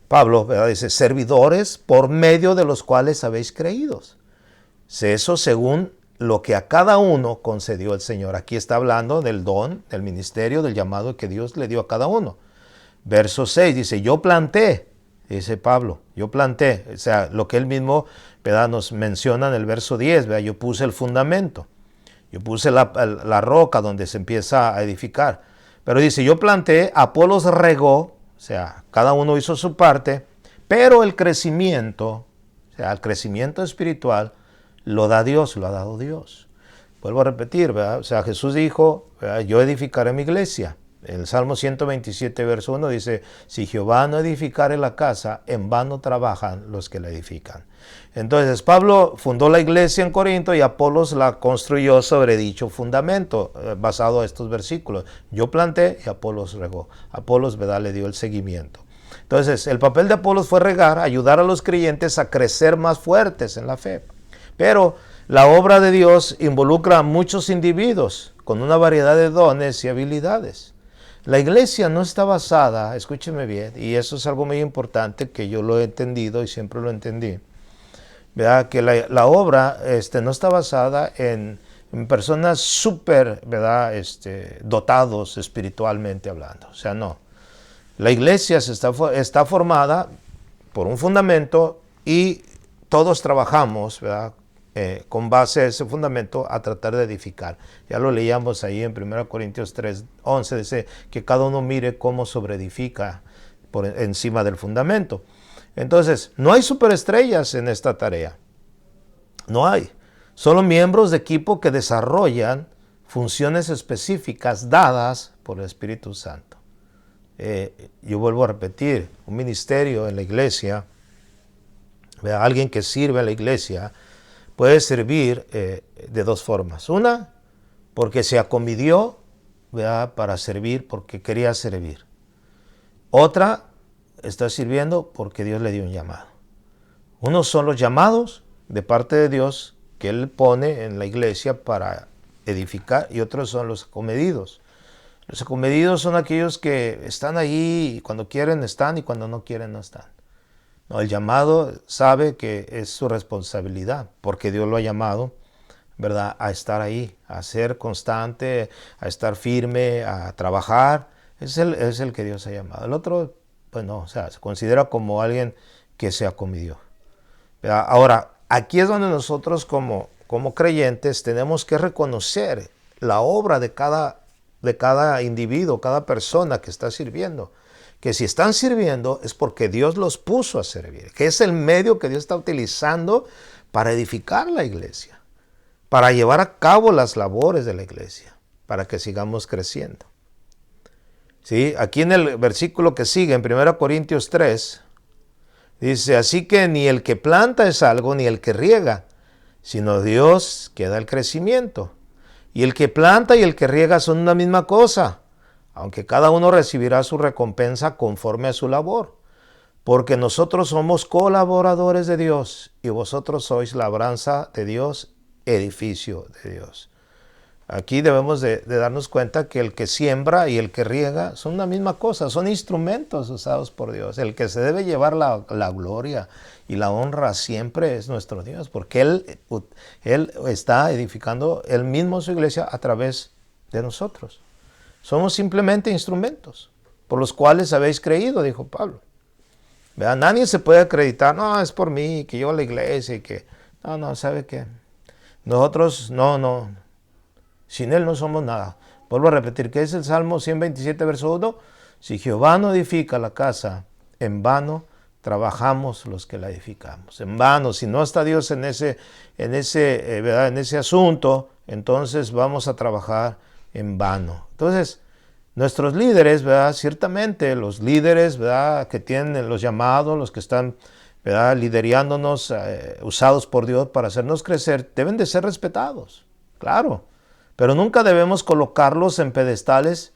Pablo, ¿verdad?, dice, servidores por medio de los cuales habéis creído. Eso según lo que a cada uno concedió el Señor. Aquí está hablando del don, del ministerio, del llamado que Dios le dio a cada uno. Verso 6 dice, yo planté, dice Pablo, yo planté. O sea, lo que él mismo, ¿verdad?, nos menciona en el verso 10, ¿verdad?, yo puse el fundamento, yo puse la roca donde se empieza a edificar. Pero dice, yo planté, Apolos regó, o sea, cada uno hizo su parte, pero el crecimiento, o sea, el crecimiento espiritual, lo da Dios, lo ha dado Dios. Vuelvo a repetir, ¿verdad? O sea, Jesús dijo, ¿verdad?, yo edificaré mi iglesia. El Salmo 127, verso 1 dice, si Jehová no edificare la casa, en vano trabajan los que la edifican. Entonces, Pablo fundó la iglesia en Corinto y Apolos la construyó sobre dicho fundamento, basado en estos versículos. Yo planté y Apolos regó. Apolos, ¿verdad?, le dio el seguimiento. Entonces, el papel de Apolos fue regar, ayudar a los creyentes a crecer más fuertes en la fe. Pero la obra de Dios involucra a muchos individuos con una variedad de dones y habilidades. La iglesia no está basada, escúcheme bien, y eso es algo muy importante que yo lo he entendido y siempre lo entendí, ¿verdad?, que la obra no está basada en personas súper, ¿verdad?, dotados espiritualmente hablando. O sea, no. La iglesia está formada por un fundamento y todos trabajamos, ¿verdad?, con base a ese fundamento a tratar de edificar. Ya lo leíamos ahí en 1 Corintios 3, 11, dice que cada uno mire cómo sobreedifica por encima del fundamento. Entonces, no hay superestrellas en esta tarea. No hay. Solo miembros de equipo que desarrollan funciones específicas dadas por el Espíritu Santo. Yo vuelvo a repetir, un ministerio en la iglesia, alguien que sirve a la iglesia, puede servir de dos formas. Una, porque se acomidió, ¿verdad?, para servir, porque quería servir. Otra, está sirviendo porque Dios le dio un llamado. Unos son los llamados de parte de Dios que Él pone en la iglesia para edificar, y otros son los acomedidos. Los acomedidos son aquellos que están ahí y cuando quieren están y cuando no quieren no están. No, el llamado sabe que es su responsabilidad, porque Dios lo ha llamado, ¿verdad?, a estar ahí, a ser constante, a estar firme, a trabajar. Es el que Dios ha llamado. El otro, pues no, o sea, se considera como alguien que se acomidió, ¿verdad? Ahora, aquí es donde nosotros como creyentes tenemos que reconocer la obra de cada individuo, cada persona que está sirviendo. Que si están sirviendo es porque Dios los puso a servir, que es el medio que Dios está utilizando para edificar la iglesia, para llevar a cabo las labores de la iglesia, para que sigamos creciendo. ¿Sí? Aquí en el versículo que sigue, en 1 Corintios 3, dice, así que ni el que planta es algo, ni el que riega, sino Dios que da el crecimiento. Y el que planta y el que riega son una misma cosa, aunque cada uno recibirá su recompensa conforme a su labor. Porque nosotros somos colaboradores de Dios y vosotros sois labranza de Dios, edificio de Dios. Aquí debemos de darnos cuenta que el que siembra y el que riega son una misma cosa, son instrumentos usados por Dios. El que se debe llevar la gloria y la honra siempre es nuestro Dios, porque Él está edificando Él mismo su iglesia a través de nosotros. Somos simplemente instrumentos por los cuales habéis creído, dijo Pablo. ¿Verdad? Nadie se puede acreditar, no, es por mí, que yo a la iglesia y que... No, ¿sabe qué? Nosotros, no. Sin Él no somos nada. Vuelvo a repetir, ¿qué es el Salmo 127, verso 1? Si Jehová no edifica la casa, en vano trabajamos los que la edificamos. En vano, si no está Dios en ese asunto, entonces vamos a trabajar en vano. Entonces, nuestros líderes, ¿verdad? Ciertamente los líderes, ¿verdad? Que tienen los llamados, los que están, ¿verdad? Liderándonos, usados por Dios para hacernos crecer, deben de ser respetados, claro. Pero nunca debemos colocarlos en pedestales,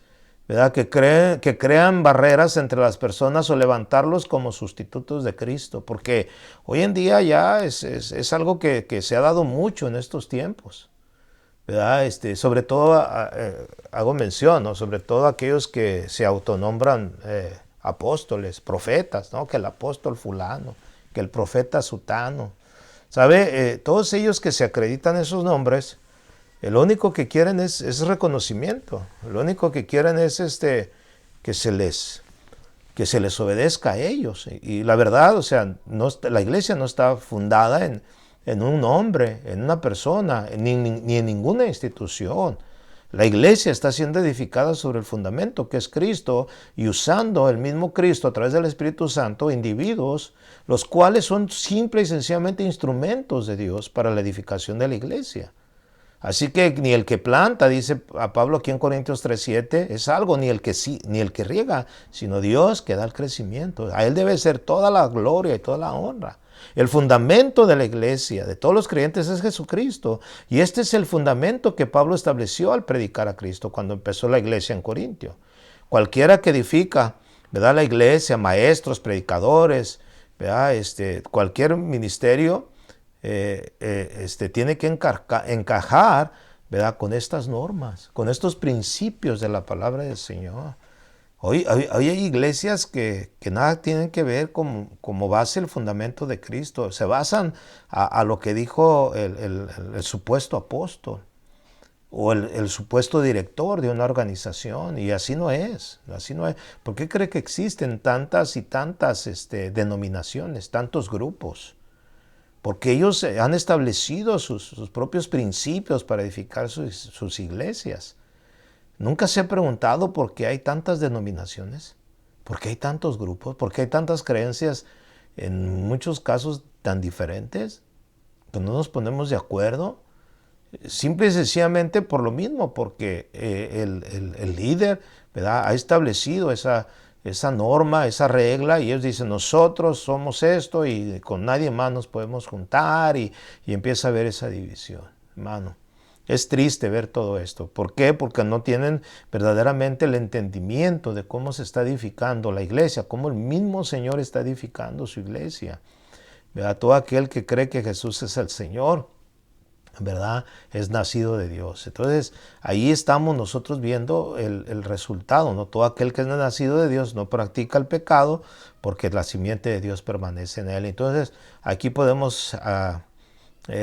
¿verdad? Que crean barreras entre las personas o levantarlos como sustitutos de Cristo. Porque hoy en día ya es algo que se ha dado mucho en estos tiempos, ¿verdad? Sobre todo, hago mención, ¿no? Sobre todo aquellos que se autonombran apóstoles, profetas, ¿no? Que el apóstol fulano, que el profeta sutano. ¿Sabe? Todos ellos que se acreditan esos nombres, lo único que quieren es reconocimiento. Lo único que quieren es que se les obedezca a ellos. Y la verdad, o sea, la iglesia no está fundada en un hombre, en una persona, ni en ninguna institución. La iglesia está siendo edificada sobre el fundamento que es Cristo y usando el mismo Cristo a través del Espíritu Santo, individuos, los cuales son simple y sencillamente instrumentos de Dios para la edificación de la iglesia. Así que ni el que planta, dice a Pablo aquí en Corintios 3:7, es algo, ni el que riega, sino Dios que da el crecimiento. A Él debe ser toda la gloria y toda la honra. El fundamento de la iglesia, de todos los creyentes, es Jesucristo. Y este es el fundamento que Pablo estableció al predicar a Cristo cuando empezó la iglesia en Corintio. Cualquiera que edifica, ¿verdad? La iglesia, maestros, predicadores, ¿verdad? Cualquier ministerio, tiene que encajar, ¿verdad? Con estas normas, con estos principios de la palabra del Señor. Hoy hay iglesias que nada tienen que ver como base el fundamento de Cristo. Se basan a lo que dijo el supuesto apóstol o el supuesto director de una organización, y así no es. ¿Por qué cree que existen tantas y tantas denominaciones, tantos grupos? Porque ellos han establecido sus propios principios para edificar sus iglesias. ¿Nunca se ha preguntado por qué hay tantas denominaciones? ¿Por qué hay tantos grupos? ¿Por qué hay tantas creencias, en muchos casos tan diferentes? ¿Que no nos ponemos de acuerdo? Simple y sencillamente por lo mismo, porque el líder, ¿verdad? Ha establecido esa norma, esa regla, y ellos dicen, nosotros somos esto y con nadie más nos podemos juntar, y empieza a haber esa división, hermano. Es triste ver todo esto. ¿Por qué? Porque no tienen verdaderamente el entendimiento de cómo se está edificando la iglesia, cómo el mismo Señor está edificando su iglesia. ¿Verdad? Todo aquel que cree que Jesús es el Señor, ¿verdad? Es nacido de Dios. Entonces, ahí estamos nosotros viendo el resultado, ¿no? Todo aquel que es nacido de Dios no practica el pecado, porque la simiente de Dios permanece en él. Entonces, aquí podemos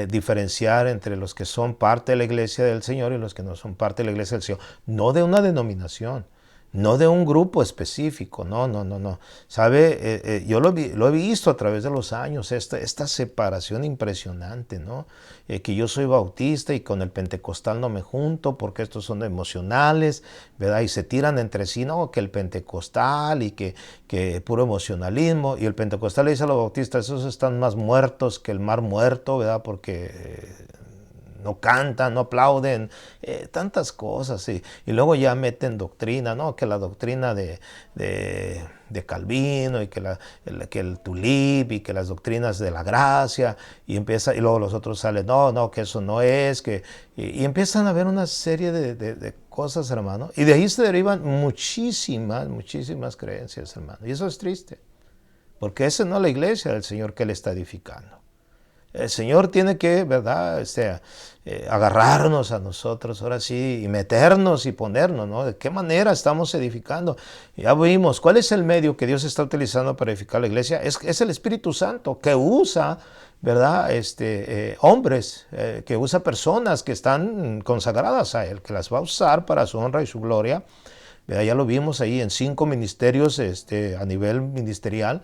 diferenciar entre los que son parte de la iglesia del Señor y los que no son parte de la iglesia del Señor. No de una denominación, no de un grupo específico, no. ¿Sabe? Yo lo he visto a través de los años, esta separación impresionante, ¿no? Que yo soy bautista y con el pentecostal no me junto porque estos son emocionales, ¿verdad? Y se tiran entre sí, ¿no? Que el pentecostal y que puro emocionalismo. Y el pentecostal le dice a los bautistas, esos están más muertos que el mar muerto, ¿verdad? Porque no nos ponemos de acuerdo. ¿Sabe? Todos ellos que se acreditan esos nombres, lo único que quieren es reconocimiento. Y el pentecostal le dice a los bautistas, esos están más muertos que el mar muerto, ¿verdad? Porque no nos ponemos de acuerdo. ¿Sabe? no cantan, no aplauden, tantas cosas. Y luego ya meten doctrina, ¿no? Que la doctrina de Calvino y que el tulip y que las doctrinas de la gracia y luego los otros salen, no, que eso no es, y empiezan a ver una serie de cosas, hermano, y de ahí se derivan muchísimas creencias, hermano, y eso es triste, porque esa no es la iglesia del Señor que Él está edificando. El Señor tiene que, ¿verdad? Agarrarnos a nosotros, ahora sí, y meternos y ponernos, ¿no? ¿De qué manera estamos edificando? Ya vimos, ¿cuál es el medio que Dios está utilizando para edificar la iglesia? Es el Espíritu Santo, que usa, ¿verdad? Hombres, que usa personas que están consagradas a Él, que las va a usar para su honra y su gloria. ¿Verdad? Ya lo vimos ahí en 5 ministerios a nivel ministerial.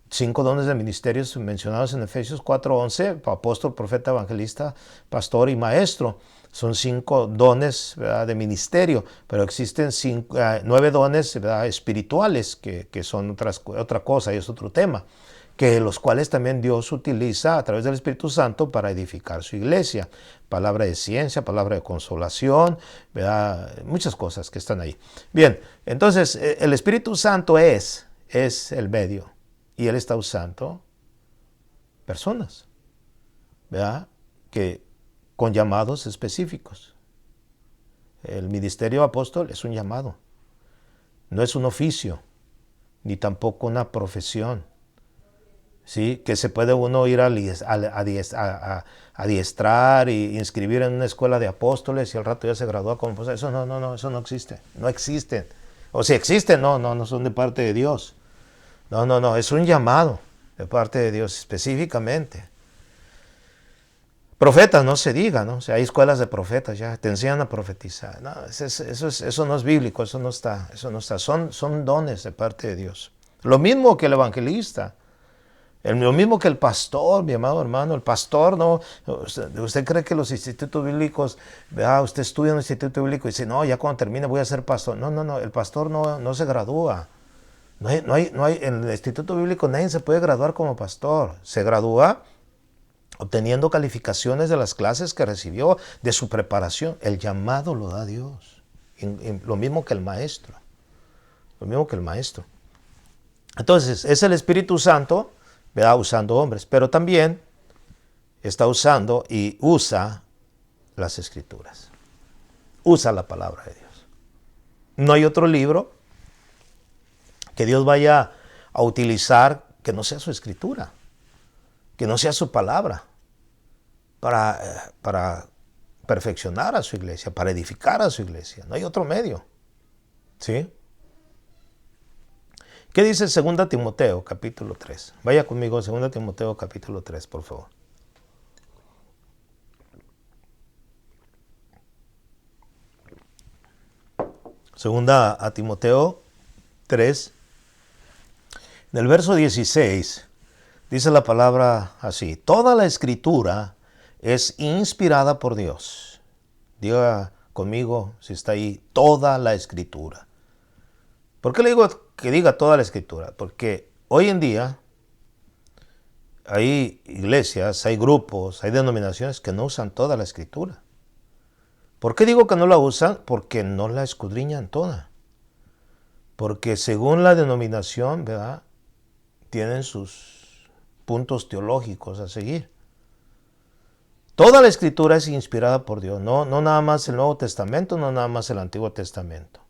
5 dones de ministerios mencionados en Efesios 4:11, apóstol, profeta, evangelista, pastor y maestro. Son 5 dones, ¿verdad?, de ministerio, pero existen 9 dones, ¿verdad?, espirituales, que son otra cosa y es otro tema, que los cuales también Dios utiliza a través del Espíritu Santo para edificar su iglesia. Palabra de ciencia, palabra de consolación, ¿verdad?, muchas cosas que están ahí. Bien, entonces el Espíritu Santo es el medio. Y Él está usando personas, ¿verdad?, que con llamados específicos. El ministerio apóstol es un llamado, no es un oficio, ni tampoco una profesión, ¿sí? Que se puede uno ir a adiestrar y inscribir en una escuela de apóstoles y al rato ya se gradúa como apóstol. Eso no, eso no existe, no existen. O si existen, no son de parte de Dios. No, es un llamado de parte de Dios específicamente. Profetas, no se diga, ¿no? O sea, hay escuelas de profetas ya, te enseñan a profetizar. No, eso no es bíblico, eso no está. Son dones de parte de Dios. Lo mismo que el evangelista, lo mismo que el pastor, mi amado hermano, el pastor, ¿no? Usted cree que los institutos bíblicos, usted estudia en un instituto bíblico y dice, no, ya cuando termine voy a ser pastor. No, el pastor no se gradúa. No hay, en el Instituto Bíblico nadie se puede graduar como pastor. Se gradúa obteniendo calificaciones de las clases que recibió, de su preparación. El llamado lo da Dios. Lo mismo que el maestro. Entonces, es el Espíritu Santo, ¿verdad?, usando hombres, pero también está usando y usa las Escrituras. Usa la palabra de Dios. No hay otro libro que Dios vaya a utilizar que no sea su escritura, que no sea su palabra, para perfeccionar a su iglesia, para edificar a su iglesia. No hay otro medio. ¿Sí? ¿Qué dice 2 Timoteo, capítulo 3? Vaya conmigo, 2 Timoteo, capítulo 3, por favor. Segunda a Timoteo 3. En el verso 16 dice la palabra así: toda la escritura es inspirada por Dios. Diga conmigo si está ahí, toda la escritura. ¿Por qué le digo que diga toda la escritura? Porque hoy en día hay iglesias, hay grupos, hay denominaciones que no usan toda la escritura. ¿Por qué digo que no la usan? Porque no la escudriñan toda. Porque según la denominación, ¿verdad?, tienen sus puntos teológicos a seguir. Toda la escritura es inspirada por Dios, no nada más el Nuevo Testamento, no nada más el Antiguo Testamento.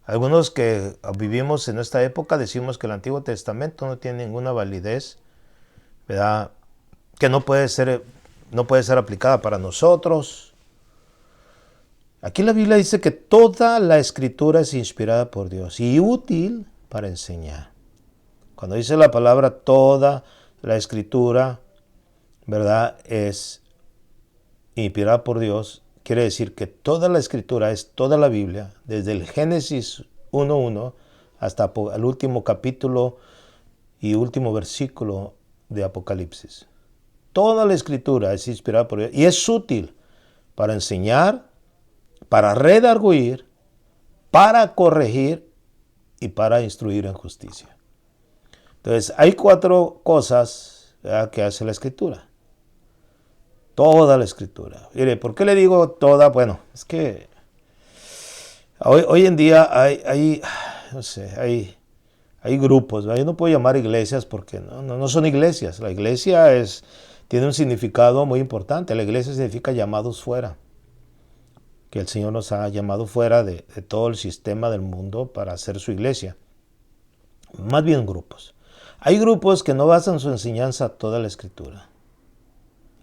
Algunos que vivimos en esta época decimos que el Antiguo Testamento no tiene ninguna validez, ¿verdad?, que no puede ser aplicada para nosotros. Aquí la Biblia dice que toda la escritura es inspirada por Dios y útil para enseñar. Cuando dice la palabra toda la escritura, ¿verdad?, es inspirada por Dios, quiere decir que toda la escritura es toda la Biblia, desde el Génesis 1:1 hasta el último capítulo y último versículo de Apocalipsis. Toda la escritura es inspirada por Dios y es útil para enseñar, para redarguir, para corregir y para instruir en justicia. Entonces, hay 4 cosas, ¿verdad?, que hace la escritura. Toda la Escritura. Mire, ¿por qué le digo toda? Bueno, es que hoy en día no sé, hay grupos, ¿verdad? Yo no puedo llamar iglesias porque no son iglesias. La iglesia tiene un significado muy importante. La iglesia significa llamados fuera. Que el Señor nos ha llamado fuera de todo el sistema del mundo para hacer su iglesia. Más bien grupos. Hay grupos que no basan su enseñanza toda la Escritura.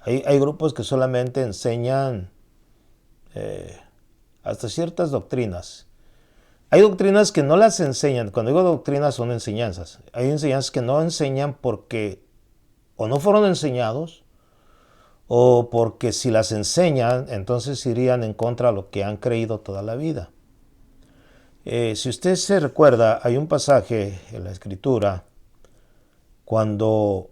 Hay grupos que solamente enseñan hasta ciertas doctrinas. Hay doctrinas que no las enseñan. Cuando digo doctrinas son enseñanzas. Hay enseñanzas que no enseñan porque o no fueron enseñados o porque si las enseñan entonces irían en contra de lo que han creído toda la vida. Si usted se recuerda, hay un pasaje en la Escritura cuando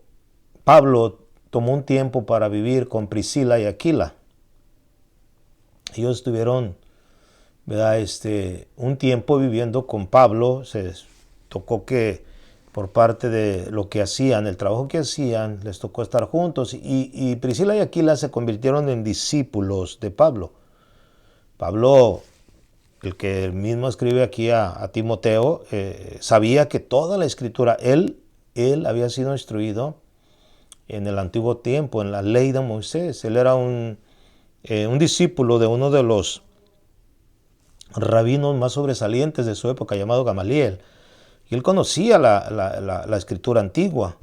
Pablo tomó un tiempo para vivir con Priscila y Aquila. Ellos estuvieron, ¿verdad? Un tiempo viviendo con Pablo. Se tocó que por parte de lo que hacían, el trabajo que hacían, les tocó estar juntos. Y Priscila y Aquila se convirtieron en discípulos de Pablo. Pablo, el que mismo escribe aquí a Timoteo, sabía que toda la Escritura, él había sido instruido en el antiguo tiempo, en la ley de Moisés. Él era un discípulo de uno de los rabinos más sobresalientes de su época, llamado Gamaliel. Y él conocía la Escritura antigua.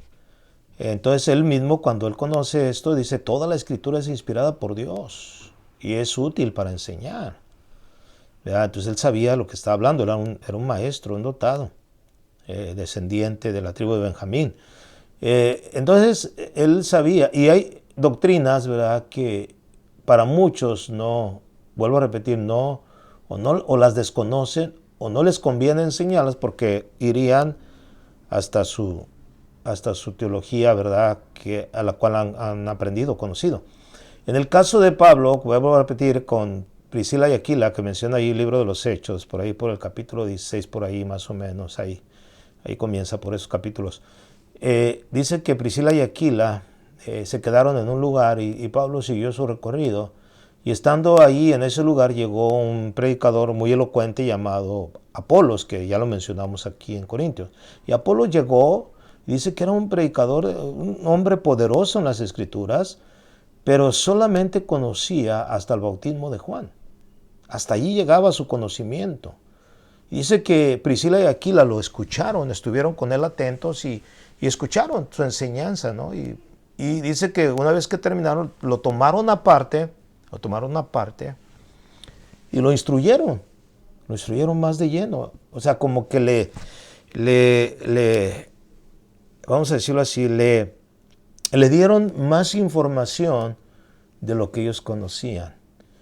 Entonces él mismo, cuando él conoce esto, dice, toda la Escritura es inspirada por Dios y es útil para enseñar. ¿Verdad? Entonces él sabía lo que estaba hablando, era un maestro, un dotado, descendiente de la tribu de Benjamín. Entonces él sabía, y hay doctrinas, ¿verdad?, que para muchos no, vuelvo a repetir, o las desconocen o no les conviene enseñarlas porque irían hasta su teología, ¿verdad?, a la cual han aprendido, conocido. En el caso de Pablo, vuelvo a repetir, con Priscila y Aquila, que menciona ahí el libro de los Hechos, por ahí por el capítulo 16, por ahí más o menos, ahí comienza por esos capítulos. Dice que Priscila y Aquila se quedaron en un lugar y Pablo siguió su recorrido. Y estando ahí en ese lugar llegó un predicador muy elocuente llamado Apolos, que ya lo mencionamos aquí en Corintios. Y Apolos llegó, y dice que era un predicador, un hombre poderoso en las Escrituras, pero solamente conocía hasta el bautismo de Juan. Hasta allí llegaba su conocimiento. Y dice que Priscila y Aquila lo escucharon, estuvieron con él atentos y escucharon su enseñanza, ¿no? Y dice que una vez que terminaron, lo tomaron aparte y lo instruyeron más de lleno. O sea, como que vamos a decirlo así, le dieron más información de lo que ellos conocían.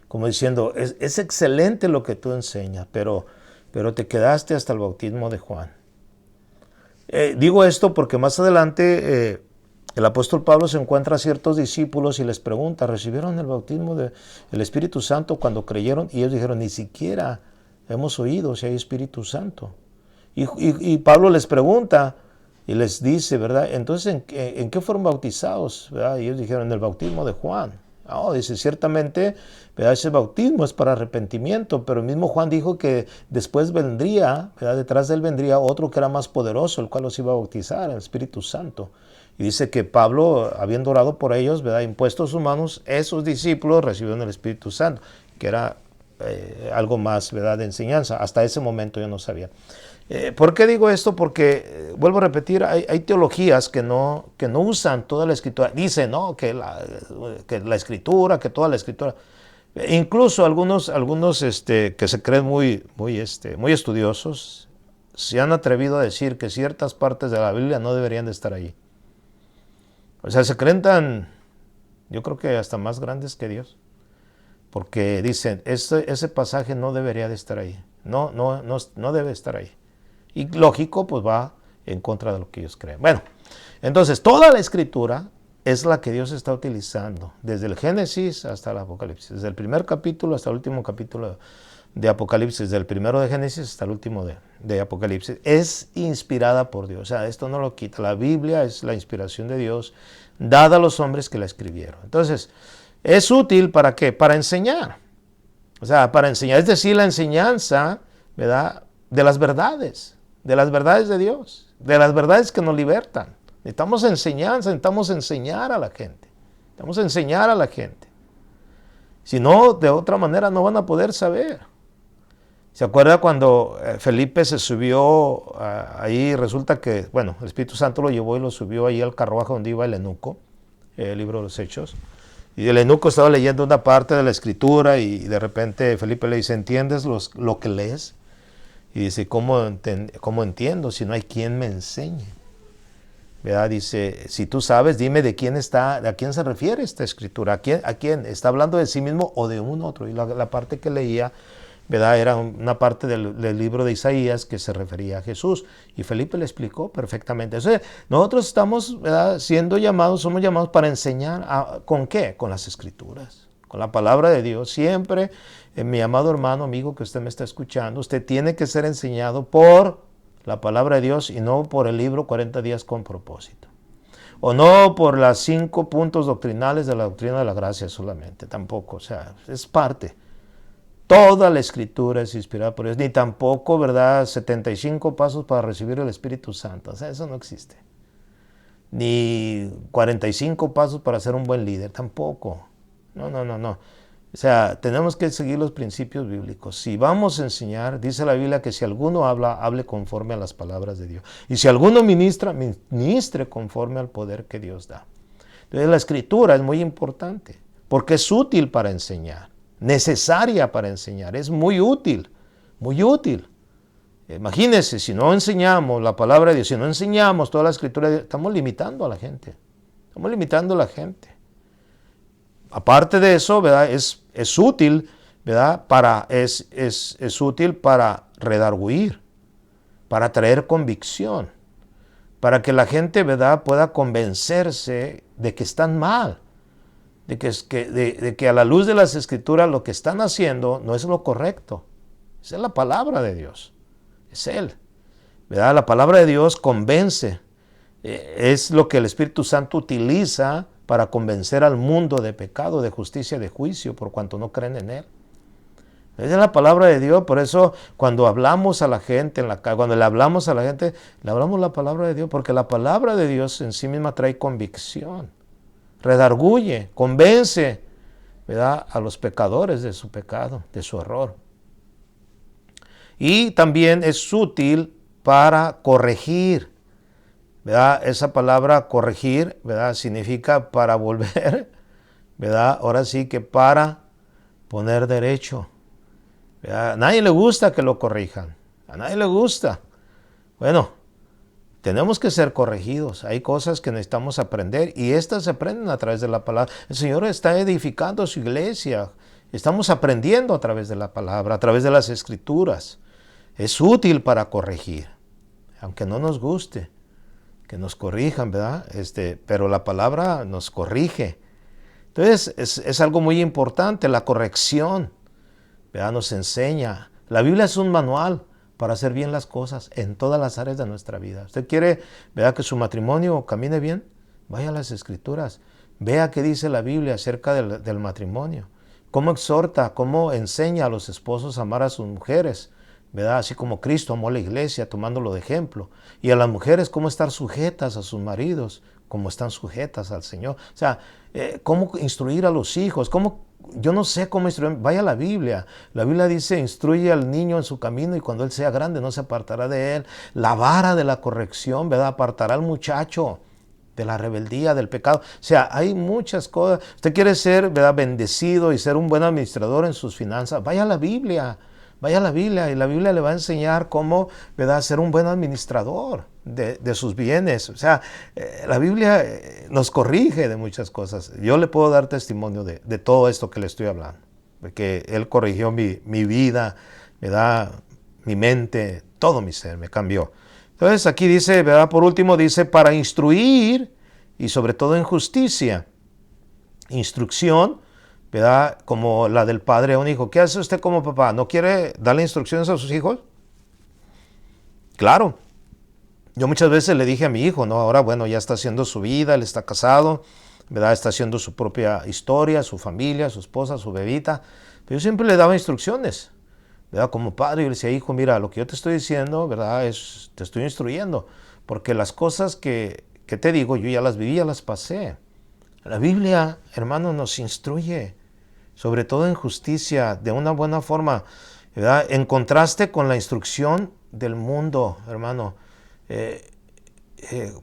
Como diciendo, es excelente lo que tú enseñas, pero te quedaste hasta el bautismo de Juan. Digo esto porque más adelante el apóstol Pablo se encuentra a ciertos discípulos y les pregunta, ¿recibieron el bautismo del Espíritu Santo cuando creyeron? Y ellos dijeron, ni siquiera hemos oído si hay Espíritu Santo. Y Pablo les pregunta y les dice, ¿verdad? Entonces, ¿en qué fueron bautizados? ¿Verdad? Y ellos dijeron, en el bautismo de Juan. Dice, ciertamente, ¿verdad?, ese bautismo es para arrepentimiento, pero el mismo Juan dijo que después vendría, ¿verdad?, detrás de él vendría otro que era más poderoso, el cual los iba a bautizar, el Espíritu Santo. Y dice que Pablo, habiendo orado por ellos, ¿verdad?, impuesto sus manos, esos discípulos recibieron el Espíritu Santo, que era algo más, ¿verdad?, de enseñanza. Hasta ese momento yo no sabía. ¿Por qué digo esto? Porque, vuelvo a repetir, hay teologías que no usan toda la Escritura. Dicen, ¿no?, que la Escritura, que toda la Escritura. Incluso algunos que se creen muy estudiosos se han atrevido a decir que ciertas partes de la Biblia no deberían de estar ahí. O sea, se creen yo creo que hasta más grandes que Dios. Porque dicen, ese pasaje no debería de estar ahí. No debe estar ahí. Y lógico, pues va en contra de lo que ellos creen. Bueno, entonces toda la Escritura es la que Dios está utilizando, desde el Génesis hasta el Apocalipsis, desde el primer capítulo hasta el último capítulo de Apocalipsis, desde el primero de Génesis hasta el último de Apocalipsis. Es inspirada por Dios, o sea, esto no lo quita. La Biblia es la inspiración de Dios dada a los hombres que la escribieron. Entonces, Es útil ¿para qué? Para enseñar. O sea, para enseñar, es decir, la enseñanza, ¿verdad? De las verdades de Dios, de las verdades que nos libertan. Necesitamos enseñanza, necesitamos enseñar a la gente. Necesitamos enseñar a la gente. Si no, de otra manera no van a poder saber. ¿Se acuerda cuando Felipe se subió ahí? Resulta que, bueno, el Espíritu Santo lo llevó y lo subió ahí al carruaje donde iba el eunuco, el libro de los Hechos. Y el eunuco estaba leyendo una parte de la escritura y de repente Felipe le dice, ¿entiendes lo que lees? Y dice, ¿cómo entiendo si no hay quien me enseñe? ¿Verdad? Dice, si tú sabes, dime a quién se refiere esta escritura, a quién está hablando de sí mismo o de un otro. Y la parte que leía, ¿verdad? Era una parte del libro de Isaías que se refería a Jesús. Y Felipe le explicó perfectamente. O sea, nosotros estamos, ¿verdad?, somos llamados para enseñar. ¿Con qué? Con las escrituras, con la palabra de Dios. Siempre, mi amado hermano, amigo que usted me está escuchando, usted tiene que ser enseñado por la palabra de Dios y no por el libro 40 días con propósito. O no por los 5 puntos doctrinales de la doctrina de la gracia solamente, tampoco. O sea, es parte. Toda la escritura es inspirada por Dios, ni tampoco, ¿verdad?, 75 pasos para recibir el Espíritu Santo. O sea, eso no existe. Ni 45 pasos para ser un buen líder, tampoco. No. O sea, tenemos que seguir los principios bíblicos. Si vamos a enseñar, dice la Biblia que si alguno habla, hable conforme a las palabras de Dios. Y si alguno ministra, ministre conforme al poder que Dios da. Entonces la escritura es muy importante, porque es útil para enseñar. Necesaria para enseñar, es muy útil, muy útil. Imagínense, si no enseñamos la palabra de Dios, si no enseñamos toda la escritura, estamos limitando a la gente, Aparte de eso, ¿verdad? Es útil, ¿verdad? Es útil para redarguir, para traer convicción, para que la gente, ¿verdad?, pueda convencerse de que están mal. De que a la luz de las escrituras lo que están haciendo no es lo correcto. Esa es la palabra de Dios. Es Él. ¿Verdad? La palabra de Dios convence. Es lo que el Espíritu Santo utiliza para convencer al mundo de pecado, de justicia, de juicio, por cuanto no creen en Él. Esa es la palabra de Dios. Por eso cuando hablamos a la gente en la calle, cuando le hablamos a la gente, le hablamos la palabra de Dios, porque la palabra de Dios en sí misma trae convicción. Redarguye, convence, ¿verdad?, a los pecadores de su pecado, de su error. Y también es útil para corregir, ¿verdad? Esa palabra corregir, ¿verdad?, significa para volver, ¿verdad? Ahora sí que para poner derecho, ¿verdad? A nadie le gusta que lo corrijan, a nadie le gusta. Bueno, tenemos que ser corregidos. Hay cosas que necesitamos aprender y estas se aprenden a través de la palabra. El Señor está edificando su iglesia. Estamos aprendiendo a través de la palabra, a través de las escrituras. Es útil para corregir, aunque no nos guste que nos corrijan, ¿verdad? Pero la palabra nos corrige. Entonces es algo muy importante, la corrección, ¿verdad? Nos enseña. La Biblia es un manual para hacer bien las cosas en todas las áreas de nuestra vida. ¿Usted quiere, verdad, que su matrimonio camine bien? Vaya a las Escrituras. Vea qué dice la Biblia acerca del matrimonio. Cómo exhorta, cómo enseña a los esposos a amar a sus mujeres, ¿verdad? Así como Cristo amó a la iglesia, tomándolo de ejemplo. Y a las mujeres, cómo estar sujetas a sus maridos, como están sujetas al Señor. O sea, cómo instruir a los hijos, yo no sé cómo instruir. Vaya a la Biblia. La Biblia dice, instruye al niño en su camino y cuando él sea grande no se apartará de él. La vara de la corrección, ¿verdad?, apartará al muchacho de la rebeldía, del pecado. O sea, hay muchas cosas. Usted quiere ser, ¿verdad?, bendecido y ser un buen administrador en sus finanzas. Vaya a la Biblia. Vaya a la Biblia y la Biblia le va a enseñar cómo, ¿verdad?, ser un buen administrador de sus bienes. O sea, la Biblia nos corrige de muchas cosas. Yo le puedo dar testimonio de todo esto que le estoy hablando, de que Él corrigió mi vida, ¿verdad?, mi mente, todo mi ser, me cambió. Entonces aquí dice, ¿verdad?, por último dice, para instruir y sobre todo en justicia. Instrucción, ¿verdad?, como la del padre a un hijo. ¿Qué hace usted como papá? ¿No quiere darle instrucciones a sus hijos? Claro. Yo muchas veces le dije a mi hijo, ¿no? Ahora, bueno, ya está haciendo su vida, él está casado, ¿verdad? Está haciendo su propia historia, su familia, su esposa, su bebita. Pero yo siempre le daba instrucciones, ¿verdad? Como padre, yo le decía, hijo, mira, lo que yo te estoy diciendo, ¿verdad? Te estoy instruyendo, porque las cosas que te digo, yo ya las viví, ya las pasé. La Biblia, hermano, nos instruye, sobre todo en justicia, de una buena forma, ¿verdad? En contraste con la instrucción del mundo, hermano.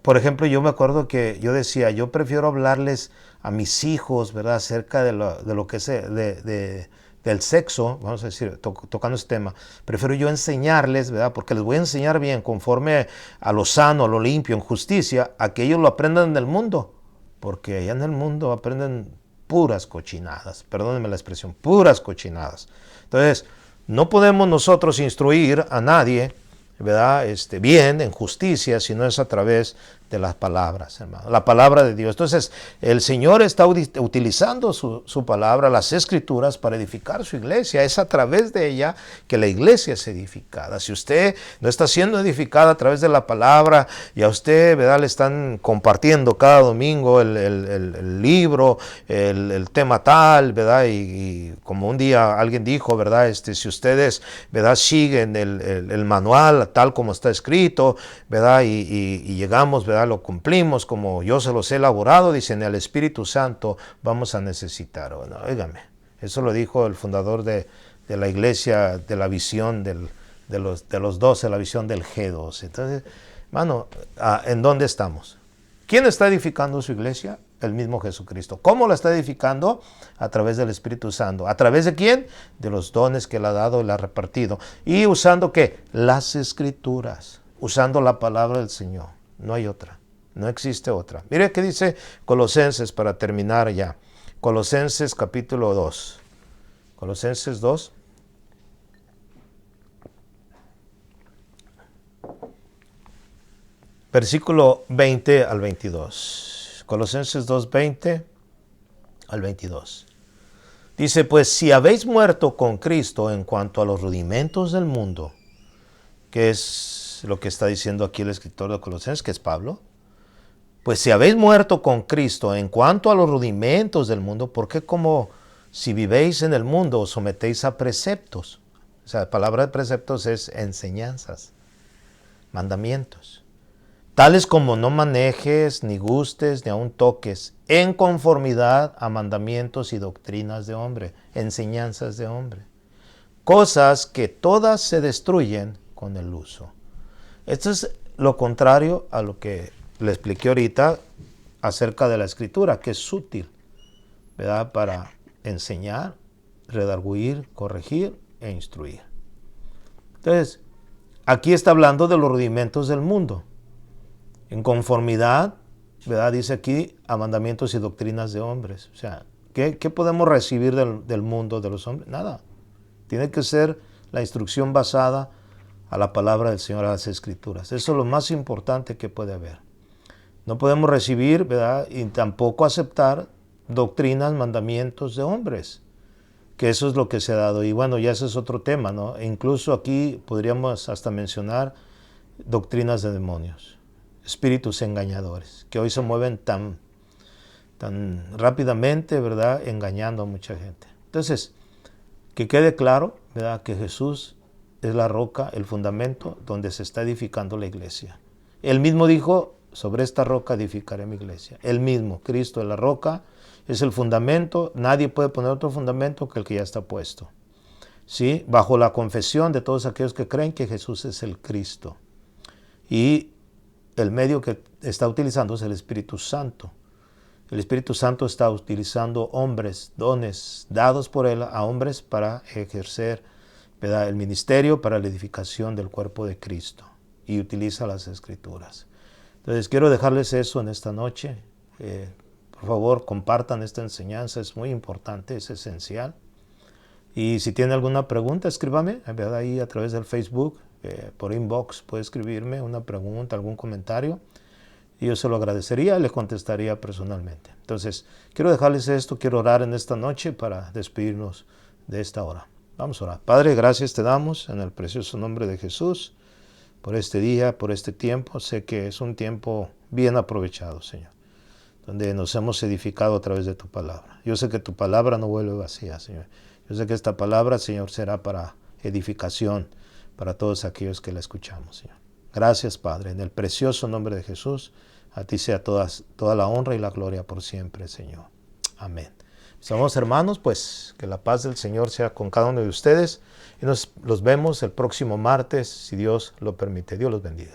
Por ejemplo, yo me acuerdo que yo decía, yo prefiero hablarles a mis hijos, ¿verdad? Acerca de lo que es del sexo, vamos a decir, tocando este tema. Prefiero yo enseñarles, ¿verdad? Porque les voy a enseñar bien, conforme a lo sano, a lo limpio, en justicia, a que ellos lo aprendan del mundo. Porque allá en el mundo aprenden puras cochinadas, perdónenme la expresión, puras cochinadas. Entonces, no podemos nosotros instruir a nadie, ¿verdad? Bien, en justicia, si no es a través de las palabras, hermano, la palabra de Dios. Entonces, el Señor está utilizando su palabra, las Escrituras, para edificar su iglesia. Es a través de ella que la iglesia es edificada. Si usted no está siendo edificada a través de la palabra y a usted, ¿verdad?, le están compartiendo cada domingo el libro, el tema tal, ¿verdad? Y como un día alguien dijo, ¿verdad? Si ustedes, ¿verdad?, siguen el manual tal como está escrito, ¿verdad? Y llegamos, ¿verdad?, lo cumplimos como yo se los he elaborado, dicen, el Espíritu Santo vamos a necesitar. Bueno, óigame, eso lo dijo el fundador de la iglesia, de la visión de los 12, la visión del G12. Entonces, hermano, ¿en dónde estamos? ¿Quién está edificando su iglesia? El mismo Jesucristo. ¿Cómo la está edificando? A través del Espíritu Santo. ¿A través de quién? De los dones que Él ha dado y le ha repartido. ¿Y usando qué? Las Escrituras. Usando la palabra del Señor. No hay otra. No existe otra. Mire qué dice Colosenses para terminar ya. Colosenses capítulo 2. Colosenses 2. Versículo 20 al 22. Colosenses 2, 20 al 22. Dice, pues si habéis muerto con Cristo en cuanto a los rudimentos del mundo, que es lo que está diciendo aquí el escritor de Colosenses, que es Pablo, pues si habéis muerto con Cristo en cuanto a los rudimentos del mundo, ¿por qué como si vivéis en el mundo os sometéis a preceptos? O sea, la palabra de preceptos es enseñanzas, mandamientos. Tales como no manejes, ni gustes, ni aun toques, en conformidad a mandamientos y doctrinas de hombre, enseñanzas de hombre. Cosas que todas se destruyen con el uso. Esto es lo contrario a lo que le expliqué ahorita acerca de la Escritura, que es útil, ¿verdad?, para enseñar, redarguir, corregir e instruir. Entonces, aquí está hablando de los rudimentos del mundo. En conformidad, ¿verdad?, dice aquí, a mandamientos y doctrinas de hombres. O sea, ¿qué podemos recibir del mundo, de los hombres? Nada. Tiene que ser la instrucción basada a la palabra del Señor, a las Escrituras. Eso es lo más importante que puede haber. No podemos recibir, ¿verdad?, y tampoco aceptar doctrinas, mandamientos de hombres, que eso es lo que se ha dado. Y bueno, ya ese es otro tema, ¿no? E incluso aquí podríamos hasta mencionar doctrinas de demonios, espíritus engañadores, que hoy se mueven tan rápidamente, ¿verdad?, engañando a mucha gente. Entonces, que quede claro, ¿verdad?, que Jesús es la roca, el fundamento donde se está edificando la iglesia. Él mismo dijo, sobre esta roca edificaré mi iglesia. Él mismo, Cristo es la roca, es el fundamento. Nadie puede poner otro fundamento que el que ya está puesto. ¿Sí? Bajo la confesión de todos aquellos que creen que Jesús es el Cristo. Y el medio que está utilizando es el Espíritu Santo. El Espíritu Santo está utilizando hombres, dones dados por Él a hombres para ejercer, ¿verdad?, el ministerio para la edificación del cuerpo de Cristo. Y utiliza las Escrituras. Entonces quiero dejarles eso en esta noche. Por favor, compartan esta enseñanza, es muy importante, es esencial. Y si tiene alguna pregunta, escríbame, ¿verdad?, ahí a través del Facebook, por inbox, puede escribirme una pregunta, algún comentario. Y yo se lo agradecería y le contestaría personalmente. Entonces, quiero dejarles esto, quiero orar en esta noche para despedirnos de esta hora. Vamos a orar. Padre, gracias te damos en el precioso nombre de Jesús por este día, por este tiempo. Sé que es un tiempo bien aprovechado, Señor. donde nos hemos edificado a través de tu palabra. Yo sé que tu palabra no vuelve vacía, Señor. Yo sé que esta palabra, Señor, será para edificación para todos aquellos que la escuchamos, Señor. Gracias, Padre, en el precioso nombre de Jesús. A ti sea toda la honra y la gloria por siempre, Señor. Amén. Mis amados hermanos, pues que la paz del Señor sea con cada uno de ustedes. Y los vemos el próximo martes, si Dios lo permite. Dios los bendiga.